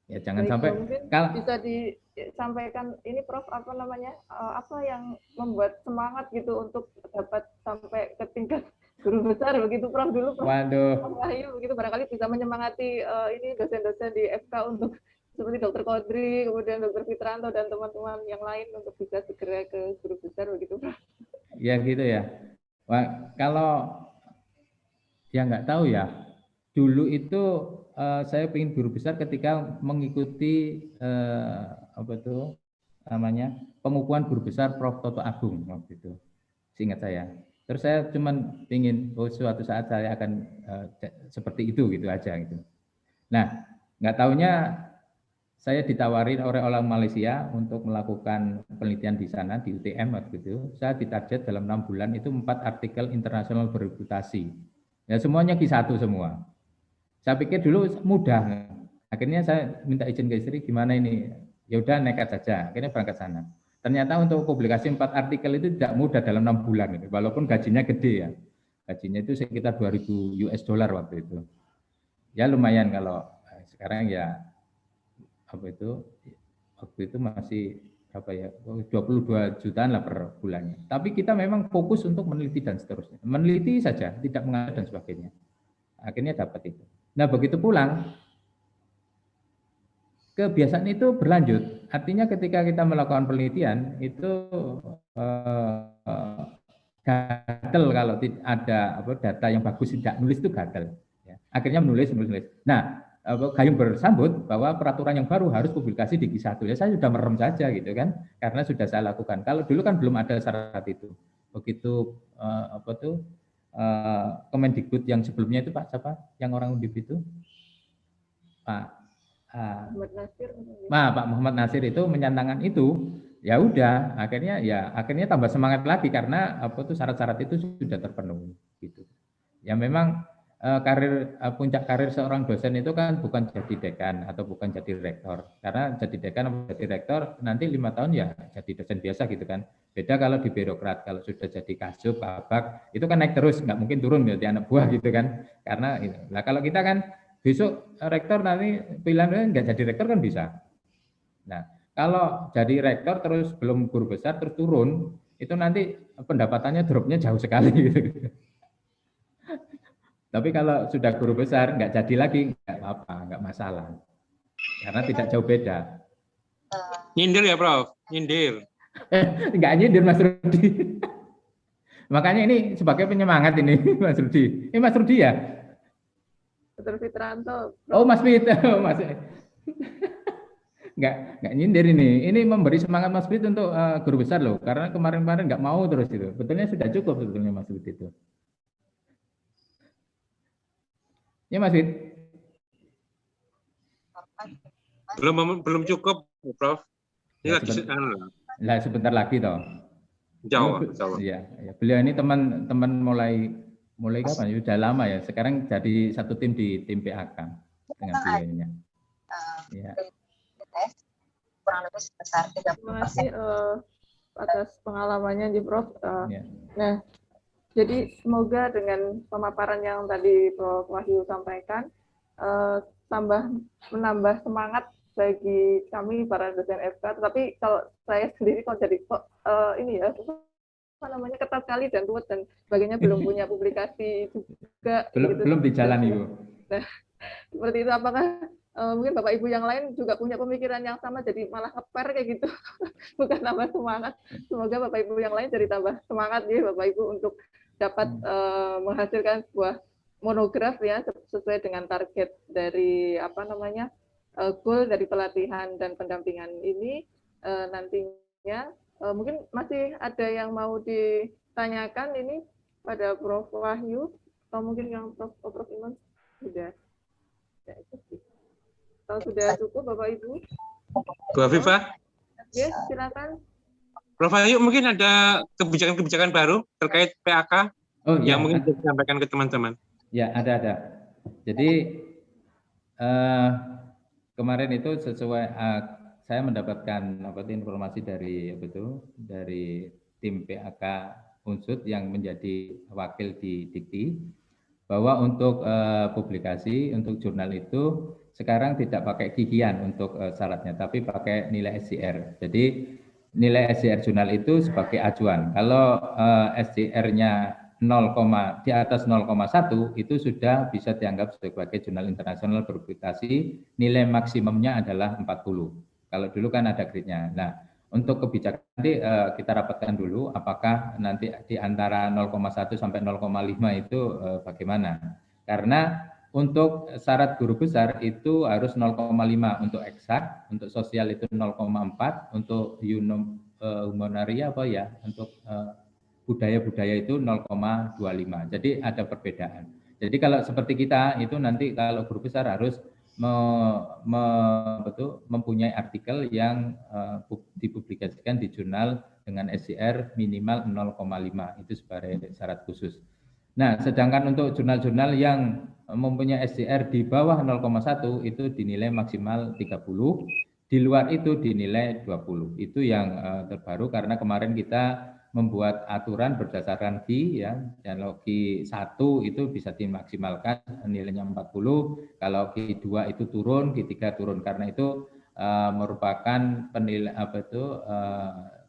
Ya jangan sampai kalau bisa disampaikan ini Prof apa namanya apa yang membuat semangat gitu untuk dapat sampai ke tingkat guru besar begitu Prof dulu Prof. Waduh. Wahyu begitu barangkali bisa menyemangati ini dosen-dosen di FK untuk seperti Dr. Kodri, kemudian Dr. Fitranto dan teman-teman yang lain untuk bisa segera ke guru besar begitu Prof. Ya gitu ya. Wah, kalau ya nggak tahu ya. Dulu itu saya ingin guru besar ketika mengikuti apa itu namanya pengukuhan guru besar Prof. Toto Agung waktu itu, seingat saya. Terus saya cuman ingin suatu saat saya akan seperti itu gitu aja gitu. Nah, nggak tahunya saya ditawarin oleh orang Malaysia untuk melakukan penelitian di sana di UTM waktu itu. Saya ditarget dalam 6 bulan itu 4 artikel internasional berreputasi. Ya semuanya Q1 semua. Saya pikir dulu mudah. Akhirnya saya minta izin ke istri, gimana ini? Ya udah nekat saja. Akhirnya berangkat sana. Ternyata untuk publikasi 4 artikel itu tidak mudah dalam 6 bulan. Walaupun gajinya gede ya. Gajinya itu sekitar 2.000 US dollar waktu itu. Ya lumayan kalau sekarang ya apa itu waktu itu masih apa ya 22 jutaan lah per bulannya. Tapi kita memang fokus untuk meneliti dan seterusnya. Meneliti saja, tidak mengajar dan sebagainya. Akhirnya dapat itu. Nah begitu pulang, kebiasaan itu berlanjut. Artinya ketika kita melakukan penelitian itu gagal kalau ada data yang bagus tidak nulis itu gagal. Ya. Akhirnya menulis. Nah gayung bersambut bahwa peraturan yang baru harus publikasi di Q1. Ya saya sudah merem saja gitu kan, karena sudah saya lakukan. Kalau dulu kan belum ada syarat itu. Begitu Kemendikbud yang sebelumnya itu Pak siapa? Yang orang Undip itu? Pak Muhammad Nasir itu menyandangkan itu, ya udah akhirnya tambah semangat lagi karena syarat-syarat itu sudah terpenuhi gitu. Ya memang puncak karir seorang dosen itu kan bukan jadi dekan atau bukan jadi rektor, karena jadi dekan atau jadi rektor nanti 5 tahun ya jadi dosen biasa gitu kan. Beda kalau di birokrat, kalau sudah jadi kasub, kabak itu kan naik terus, nggak mungkin turun jadi anak buah gitu kan, karena nah kalau kita kan besok rektor nanti pilihannya nggak jadi rektor kan bisa. Nah kalau jadi rektor terus belum guru besar terus turun itu nanti pendapatannya dropnya jauh sekali gitu. Tapi kalau sudah guru besar nggak jadi lagi nggak apa-apa, nggak masalah, karena tidak jauh beda. Nyindir ya Prof, nyindir. Nggak nyindir Mas Rudi. Makanya ini sebagai penyemangat ini Mas Rudi. Ini Mas Rudi ya? Dr. Fitranto. Oh Mas Fit, Mas. Nggak nyindir ini. Ini memberi semangat Mas Fit untuk guru besar loh, karena kemarin-kemarin nggak mau terus itu. Betulnya sudah cukup sebetulnya Mas Fit itu. Ya Mas Fit. Belum cukup, Prof. Ini lagi sebentar lagi toh. Jauh. Iya, beliau ini teman mulai kapan? Sudah lama ya. Sekarang jadi satu tim di tim PAK dengan beliaunya. Ya. Kurang lebih sebesar 30%. Terima kasih atas pengalamannya di Prof. Nah, jadi semoga dengan pemaparan yang tadi Prof. Wahyu sampaikan, menambah semangat bagi kami para dosen FK. Tapi kalau saya sendiri kok jadi ini ya apa namanya ketat sekali dan ruwet dan sebagainya, belum punya publikasi juga. Belum di jalan Ibu. Nah, seperti itu, apakah mungkin Bapak Ibu yang lain juga punya pemikiran yang sama jadi malah ngeper kayak gitu, bukan tambah semangat. Semoga Bapak Ibu yang lain jadi tambah semangat ya Bapak Ibu untuk dapat menghasilkan sebuah monograf ya sesuai dengan target dari apa namanya goal dari pelatihan dan pendampingan ini nantinya. Mungkin masih ada yang mau ditanyakan ini pada Prof. Wahyu atau mungkin yang Prof. Iman sudah. Kalau sudah cukup Bapak Ibu. Bu Afifah. Yes, silakan. Prof. Wahyu mungkin ada kebijakan-kebijakan baru terkait PAK yang mungkin bisa disampaikan ke teman-teman. Ya, ada. Jadi kemarin itu sesuai saya mendapatkan informasi dari tim PAK Unsud yang menjadi wakil di Dikti bahwa untuk publikasi untuk jurnal itu sekarang tidak pakai gigian untuk syaratnya, tapi pakai nilai SCR. Jadi nilai SCR jurnal itu sebagai acuan. Kalau SCR-nya di atas 0,1 itu sudah bisa dianggap sebagai jurnal internasional berpublikasi, nilai maksimumnya adalah 40. Kalau dulu kan ada grade-nya. Nah, untuk kebijakan nanti kita rapatkan dulu apakah nanti di antara 0,1 sampai 0,5 itu bagaimana. Karena untuk syarat guru besar itu harus 0,5 untuk eksak, untuk sosial itu 0,4, untuk humonaria apa ya, untuk budaya-budaya itu 0,25. Jadi ada perbedaan. Jadi kalau seperti kita itu nanti kalau guru besar harus mempunyai artikel yang dipublikasikan di jurnal dengan SCR minimal 0,5 itu sebagai syarat khusus. Nah, sedangkan untuk jurnal-jurnal yang mempunyai SCR di bawah 0,1 itu dinilai maksimal 30, di luar itu dinilai 20. Itu yang terbaru karena kemarin kita membuat aturan berdasarkan Q ya. Kalau Q1 itu bisa dimaksimalkan nilainya 40, kalau Q2 itu turun, Q3 turun karena itu merupakan penilaian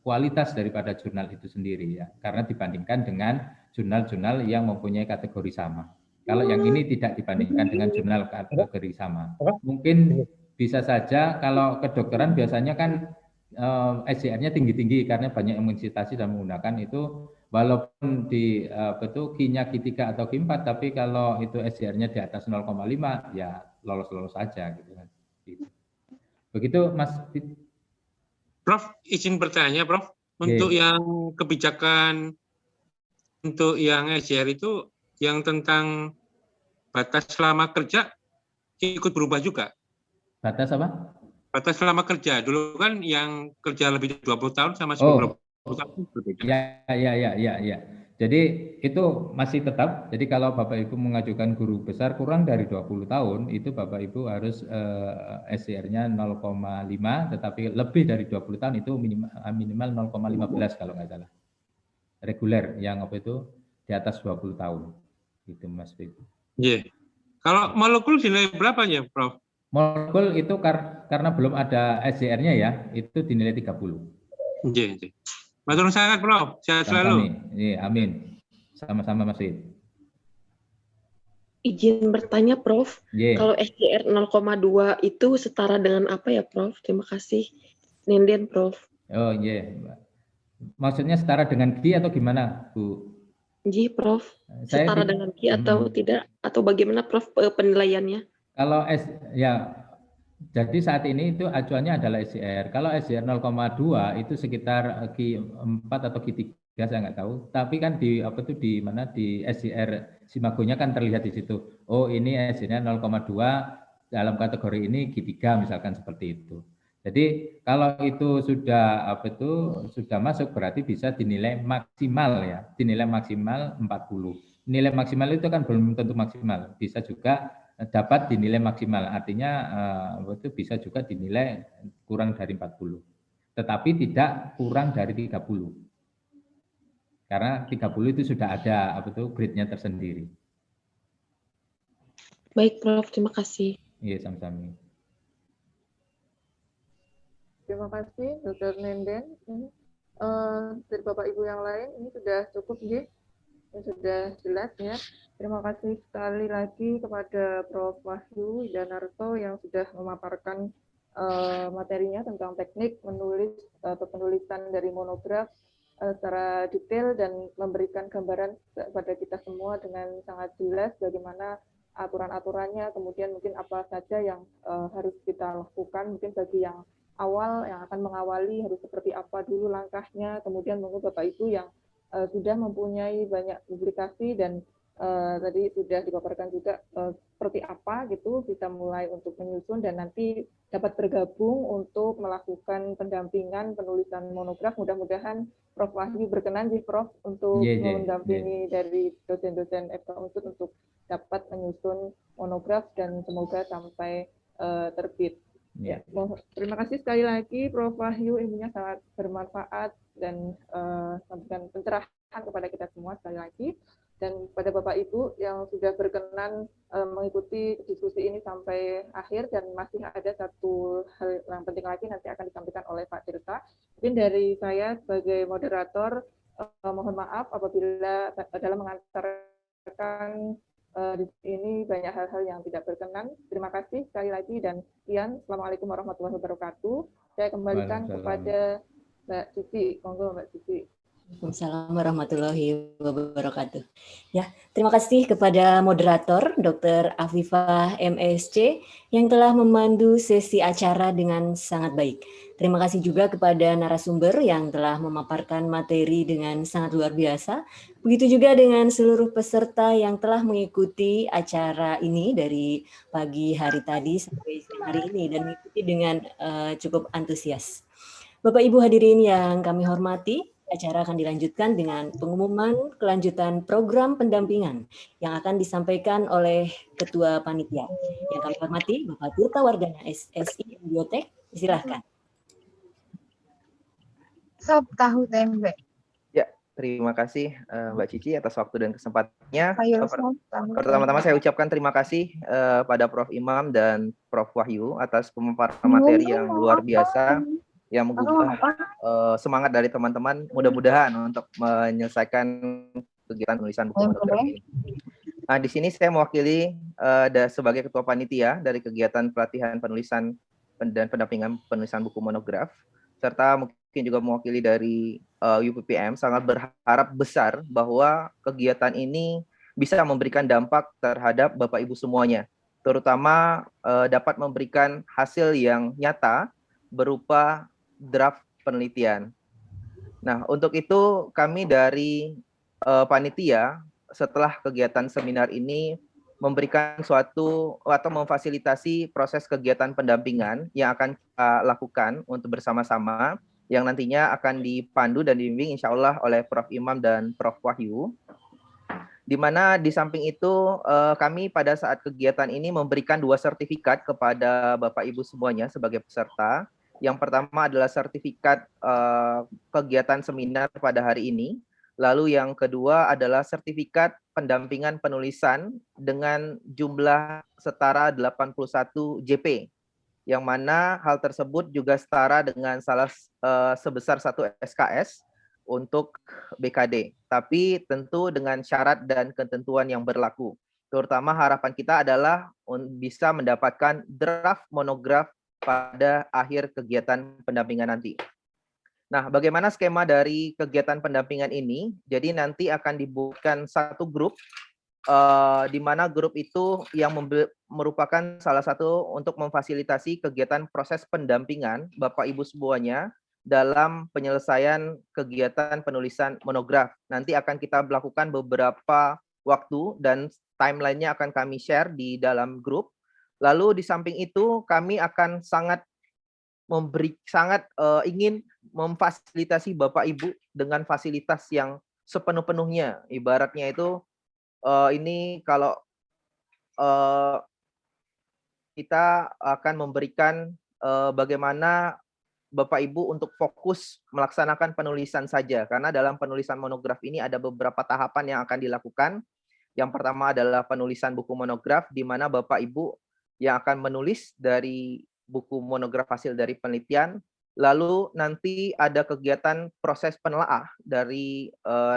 kualitas daripada jurnal itu sendiri ya. Karena dibandingkan dengan jurnal-jurnal yang mempunyai kategori sama. Kalau yang ini tidak dibandingkan dengan jurnal kategori sama. Mungkin bisa saja kalau kedokteran biasanya kan SCR-nya tinggi-tinggi karena banyak yang mengcitasi dan menggunakan itu walaupun di Q-nya Q3 atau Q4 tapi kalau itu SCR-nya di atas 0,5 ya lolos-lolos saja gitu kan. Begitu Mas. Prof, izin bertanya Prof, untuk yang kebijakan untuk yang SCR itu yang tentang batas selama kerja ikut berubah juga. Batas apa? Batas selama kerja. Dulu kan yang kerja lebih dari 20 tahun sama 10 tahun berbeda. Ya. Jadi itu masih tetap. Jadi kalau Bapak Ibu mengajukan guru besar kurang dari 20 tahun, itu Bapak Ibu harus SCR-nya 0,5, tetapi lebih dari 20 tahun itu minimal 0,15 kalau nggak salah. Reguler yang di atas 20 tahun. Gitu Mas Bego. Iya. Kalau molekul dinilai berapa ya, Prof? Molekul itu karena belum ada SCR-nya ya, itu dinilai 30. Iya. Matur sangat, Prof. Sehat selalu. Iya, amin. Sama-sama, Mas Rid. Izin bertanya, Prof. Kalau SCR 0,2 itu setara dengan apa ya, Prof? Terima kasih. Nenden, Prof. Oh, iya. Maksudnya setara dengan Q atau gimana, Bu? Iya, Prof. Setara dengan Q atau tidak? Atau bagaimana, Prof, penilaiannya? Kalau jadi saat ini itu acuannya adalah SCR. Kalau SCR 0,2 itu sekitar Q4 atau Q3 saya nggak tahu. Tapi kan di SCR Simagonya kan terlihat di situ. Oh ini SCR-nya 0,2 dalam kategori ini Q3 misalkan seperti itu. Jadi kalau itu sudah sudah masuk berarti bisa dinilai maksimal ya. Dinilai maksimal 40. Nilai maksimal itu kan belum tentu maksimal. Bisa juga dapat dinilai maksimal, artinya itu bisa juga dinilai kurang dari 40, tetapi tidak kurang dari 30, karena 30 itu sudah ada grade-nya tersendiri. Baik, Prof. Terima kasih. Iya, sama-sama. Terima kasih, Dr. Nenden. Dari Bapak Ibu yang lain, ini sudah cukup, ya? Sudah jelas ya. Terima kasih sekali lagi kepada Prof. Wahyu Widanarto yang sudah memaparkan materinya tentang teknik menulis atau penulisan dari monograf secara detail dan memberikan gambaran kepada kita semua dengan sangat jelas bagaimana aturan-aturannya, kemudian mungkin apa saja yang harus kita lakukan, mungkin bagi yang awal yang akan mengawali harus seperti apa dulu langkahnya, kemudian mungkin Bapak Ibu yang sudah mempunyai banyak publikasi dan tadi sudah dipaparkan juga seperti apa gitu bisa mulai untuk menyusun dan nanti dapat bergabung untuk melakukan pendampingan penulisan monograf. Mudah-mudahan Prof. Wahyu berkenan sih Prof untuk mendampingi dari dosen-dosen FK Unsud untuk dapat menyusun monograf dan semoga sampai terbit. Ya, terima kasih sekali lagi Prof. Wahyu, ilmunya sangat bermanfaat dan memberikan pencerahan kepada kita semua sekali lagi. Dan pada Bapak Ibu yang sudah berkenan mengikuti diskusi ini sampai akhir dan masih ada satu hal yang penting lagi nanti akan disampaikan oleh Pak Tirta. Mungkin dari saya sebagai moderator mohon maaf apabila dalam mengantarkan di sini banyak hal-hal yang tidak berkenan. Terima kasih sekali lagi dan sekian. Assalamualaikum warahmatullahi wabarakatuh. Saya kembalikan kepada Mbak Cici. Monggo Mbak Cici. Assalamualaikum warahmatullahi wabarakatuh. Ya, terima kasih kepada moderator Dr. Afifah MSc yang telah memandu sesi acara dengan sangat baik. Terima kasih juga kepada narasumber yang telah memaparkan materi dengan sangat luar biasa. Begitu juga dengan seluruh peserta yang telah mengikuti acara ini dari pagi hari tadi sampai hari ini dan mengikuti dengan cukup antusias. Bapak Ibu hadirin yang kami hormati, acara akan dilanjutkan dengan pengumuman kelanjutan program pendampingan yang akan disampaikan oleh Ketua Panitia. Yang kami hormati Bapak Tirta Wardana SSI Biotek, silakan. Sop tahu tempe. Ya, terima kasih Mbak Cici atas waktu dan kesempatannya. Pertama-tama saya ucapkan terima kasih pada Prof. Imam dan Prof. Wahyu atas pemaparan materi yang luar biasa yang menggugah semangat dari teman-teman, mudah-mudahan untuk menyelesaikan kegiatan penulisan buku monograf ini. Nah, di sini saya mewakili sebagai ketua panitia dari kegiatan pelatihan penulisan dan pendampingan penulisan buku monograf, serta mungkin juga mewakili dari UPPM, sangat berharap besar bahwa kegiatan ini bisa memberikan dampak terhadap Bapak Ibu semuanya, terutama dapat memberikan hasil yang nyata berupa draft penelitian. Nah, untuk itu kami dari panitia setelah kegiatan seminar ini memberikan suatu atau memfasilitasi proses kegiatan pendampingan yang akan kita lakukan untuk bersama-sama yang nantinya akan dipandu dan dibimbing insya Allah oleh Prof. Imam dan Prof. Wahyu. Di mana di samping itu kami pada saat kegiatan ini memberikan 2 sertifikat kepada Bapak Ibu semuanya sebagai peserta. Yang pertama adalah sertifikat kegiatan seminar pada hari ini. Lalu yang kedua adalah sertifikat pendampingan penulisan dengan jumlah setara 81 JP. Yang mana hal tersebut juga setara dengan sebesar 1 SKS untuk BKD. Tapi tentu dengan syarat dan ketentuan yang berlaku. Terutama harapan kita adalah bisa mendapatkan draft monograf pada akhir kegiatan pendampingan nanti. Nah, bagaimana skema dari kegiatan pendampingan ini? Jadi nanti akan dibuatkan satu grup, di mana grup itu yang merupakan salah satu untuk memfasilitasi kegiatan proses pendampingan Bapak Ibu semuanya dalam penyelesaian kegiatan penulisan monograf. Nanti akan kita melakukan beberapa waktu dan timeline-nya akan kami share di dalam grup. Lalu di samping itu kami akan ingin memfasilitasi Bapak Ibu dengan fasilitas yang sepenuh-penuhnya. Ibaratnya itu ini kalau kita akan memberikan bagaimana Bapak Ibu untuk fokus melaksanakan penulisan saja. Karena dalam penulisan monograf ini ada beberapa tahapan yang akan dilakukan. Yang pertama adalah penulisan buku monograf, di mana Bapak Ibu yang akan menulis dari buku monograf hasil dari penelitian. Lalu nanti ada kegiatan proses penelaah dari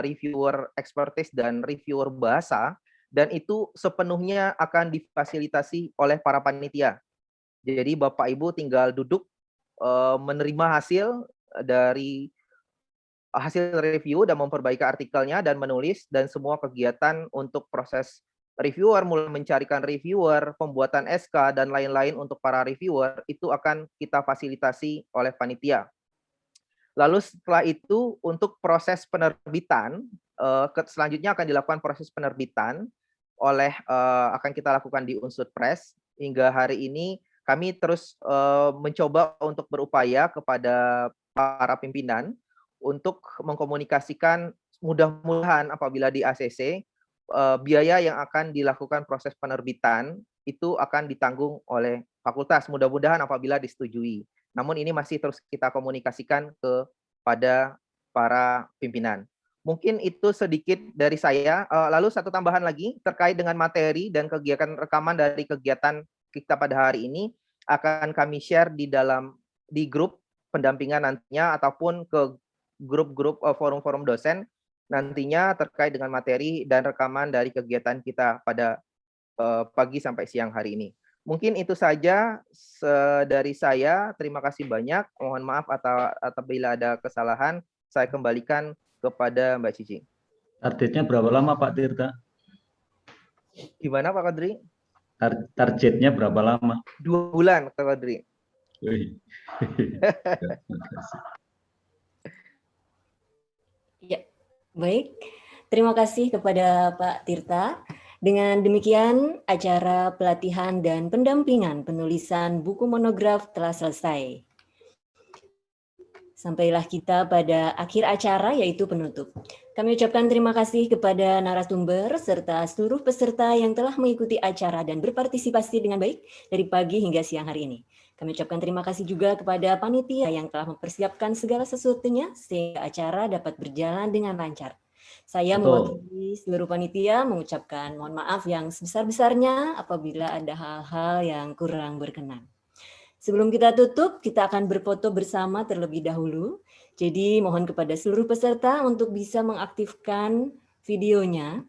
reviewer expertise dan reviewer bahasa, dan itu sepenuhnya akan difasilitasi oleh para panitia. Jadi Bapak Ibu tinggal duduk menerima hasil dari hasil review dan memperbaiki artikelnya dan menulis, dan semua kegiatan untuk proses reviewer, mulai mencarikan reviewer, pembuatan SK, dan lain-lain untuk para reviewer, itu akan kita fasilitasi oleh panitia. Lalu setelah itu untuk proses penerbitan, selanjutnya akan dilakukan proses penerbitan akan kita lakukan di Unsur Press. Hingga hari ini kami terus mencoba untuk berupaya kepada para pimpinan untuk mengkomunikasikan, mudah-mudahan apabila di ACC, biaya yang akan dilakukan proses penerbitan itu akan ditanggung oleh fakultas, mudah-mudahan apabila disetujui. Namun ini masih terus kita komunikasikan kepada para pimpinan. Mungkin itu sedikit dari saya. Lalu satu tambahan lagi terkait dengan materi dan kegiatan rekaman dari kegiatan kita pada hari ini akan kami share di grup pendampingan nantinya, ataupun ke grup-grup forum-forum dosen nantinya terkait dengan materi dan rekaman dari kegiatan kita pada pagi sampai siang hari ini. Mungkin itu saja dari saya. Terima kasih banyak. Mohon maaf apabila ada kesalahan. Saya kembalikan kepada Mbak Cici. Targetnya berapa lama Pak Tirta? Gimana Pak Kadri? Targetnya berapa lama? 2 bulan Pak Kadri. Ya, baik. Terima kasih kepada Pak Tirta. Dengan demikian, acara pelatihan dan pendampingan penulisan buku monograf telah selesai. Sampailah kita pada akhir acara, yaitu penutup. Kami ucapkan terima kasih kepada narasumber serta seluruh peserta yang telah mengikuti acara dan berpartisipasi dengan baik dari pagi hingga siang hari ini. Kami ucapkan terima kasih juga kepada panitia yang telah mempersiapkan segala sesuatunya sehingga acara dapat berjalan dengan lancar. Saya mewakili seluruh panitia mengucapkan mohon maaf yang sebesar-besarnya apabila ada hal-hal yang kurang berkenan. Sebelum kita tutup, kita akan berfoto bersama terlebih dahulu. Jadi mohon kepada seluruh peserta untuk bisa mengaktifkan videonya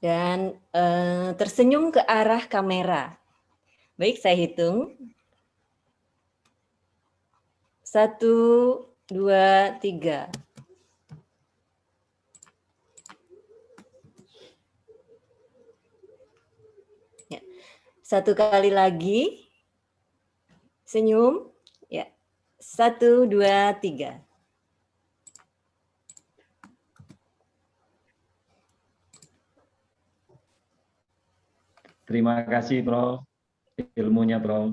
dan tersenyum ke arah kamera. Baik, saya hitung. 1, 2, 3. Ya. 1 kali lagi. Senyum. Ya. 1, 2, 3. Terima kasih, Prof. Ilmunya, Prof.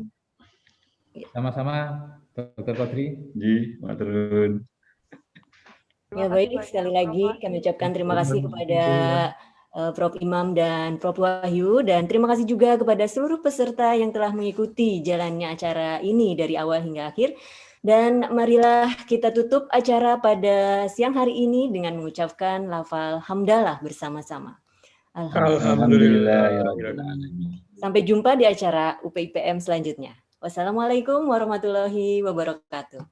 Sama-sama, Dr. Kodri. Ji, maturun. Ya baik, sekali lagi kami ucapkan terima kasih kepada Prof. Imam dan Prof. Wahyu, dan terima kasih juga kepada seluruh peserta yang telah mengikuti jalannya acara ini dari awal hingga akhir. Dan marilah kita tutup acara pada siang hari ini dengan mengucapkan lafal hamdalah bersama-sama. Alhamdulillah. Sampai jumpa di acara UPIPM selanjutnya. Wassalamualaikum warahmatullahi wabarakatuh.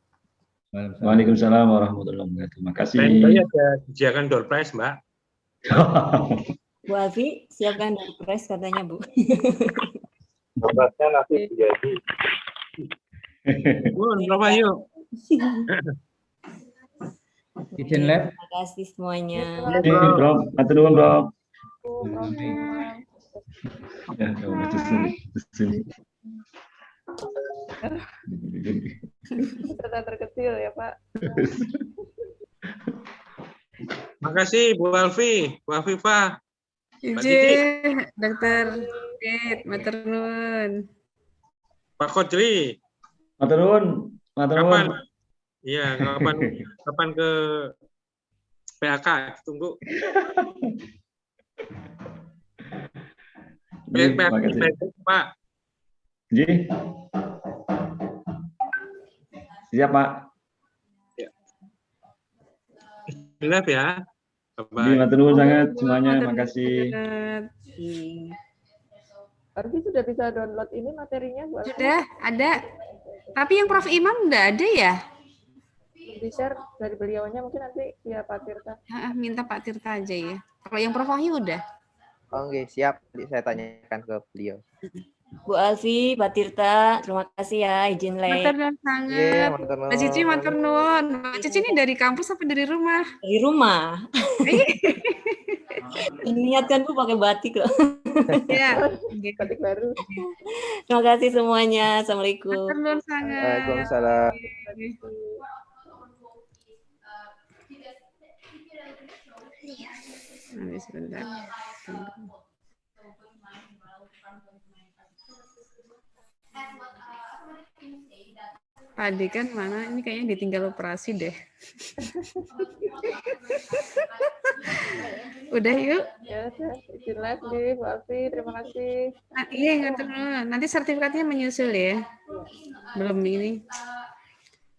Waalaikumsalam warahmatullahi wabarakatuh. Terima kasih. Saya ada disediakan door prize, Mbak. Bu Alfi, siapkan door prize katanya, Bu. Obatnya nanti jadi. Berapa yuk? Izin lab. Terima kasih semuanya. Bro, matur nuwun, Bro. Ya, sini. Peserta terkecil ya Pak. Makasih Bu Alfi, Bu Afifah. Izin, Dokter Pit, matur nuwun. Pak Kodri. Matur nuwun. Kapan? Iya, kapan ke PHK? Tunggu. Pak. Ji. Siap, Pak. Live ya. Matur nuwun sangat semuanya, makasih. Arfi sudah bisa download ini materinya? Sudah, ada. Tapi yang Prof. Imam enggak ada ya? Di-share dari beliaunya mungkin nanti via Pak Tirta. Minta Pak Tirta aja ya. Kalau yang Prof. Wahyu udah? Oke, siap. Nanti saya tanyakan ke beliau. Bu Alfi, Pak Tirta, terima kasih ya izin live. Matur nuwun sangat. Mbak Cici matur nuwun. Mbak Cici ini dari kampus apa dari rumah? Dari rumah. Niatkan Bu pakai batik loh. Ya, batik baru. Terima kasih semuanya. Assalamualaikum. Matur nuwun sangat. Waalaikumsalam. Sebentar. Pak Ade kan mana? Ini kayaknya ditinggal operasi deh. Udah yuk. Ya, izin live nih, Bu Alfi. Terima kasih. Nah, iya, nanti sertifikatnya menyusul ya. Belum ini.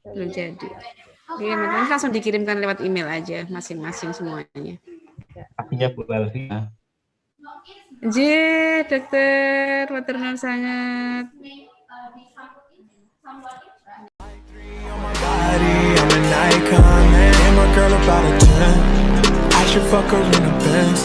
Belum jadi. Iya, nanti langsung dikirimkan lewat email aja masing-masing semuanya. Apinya Bu Alfi. Dokter, matur nuwun sangat. I'm an icon, man. And my girl about a 10. I should fuck her in the Benz.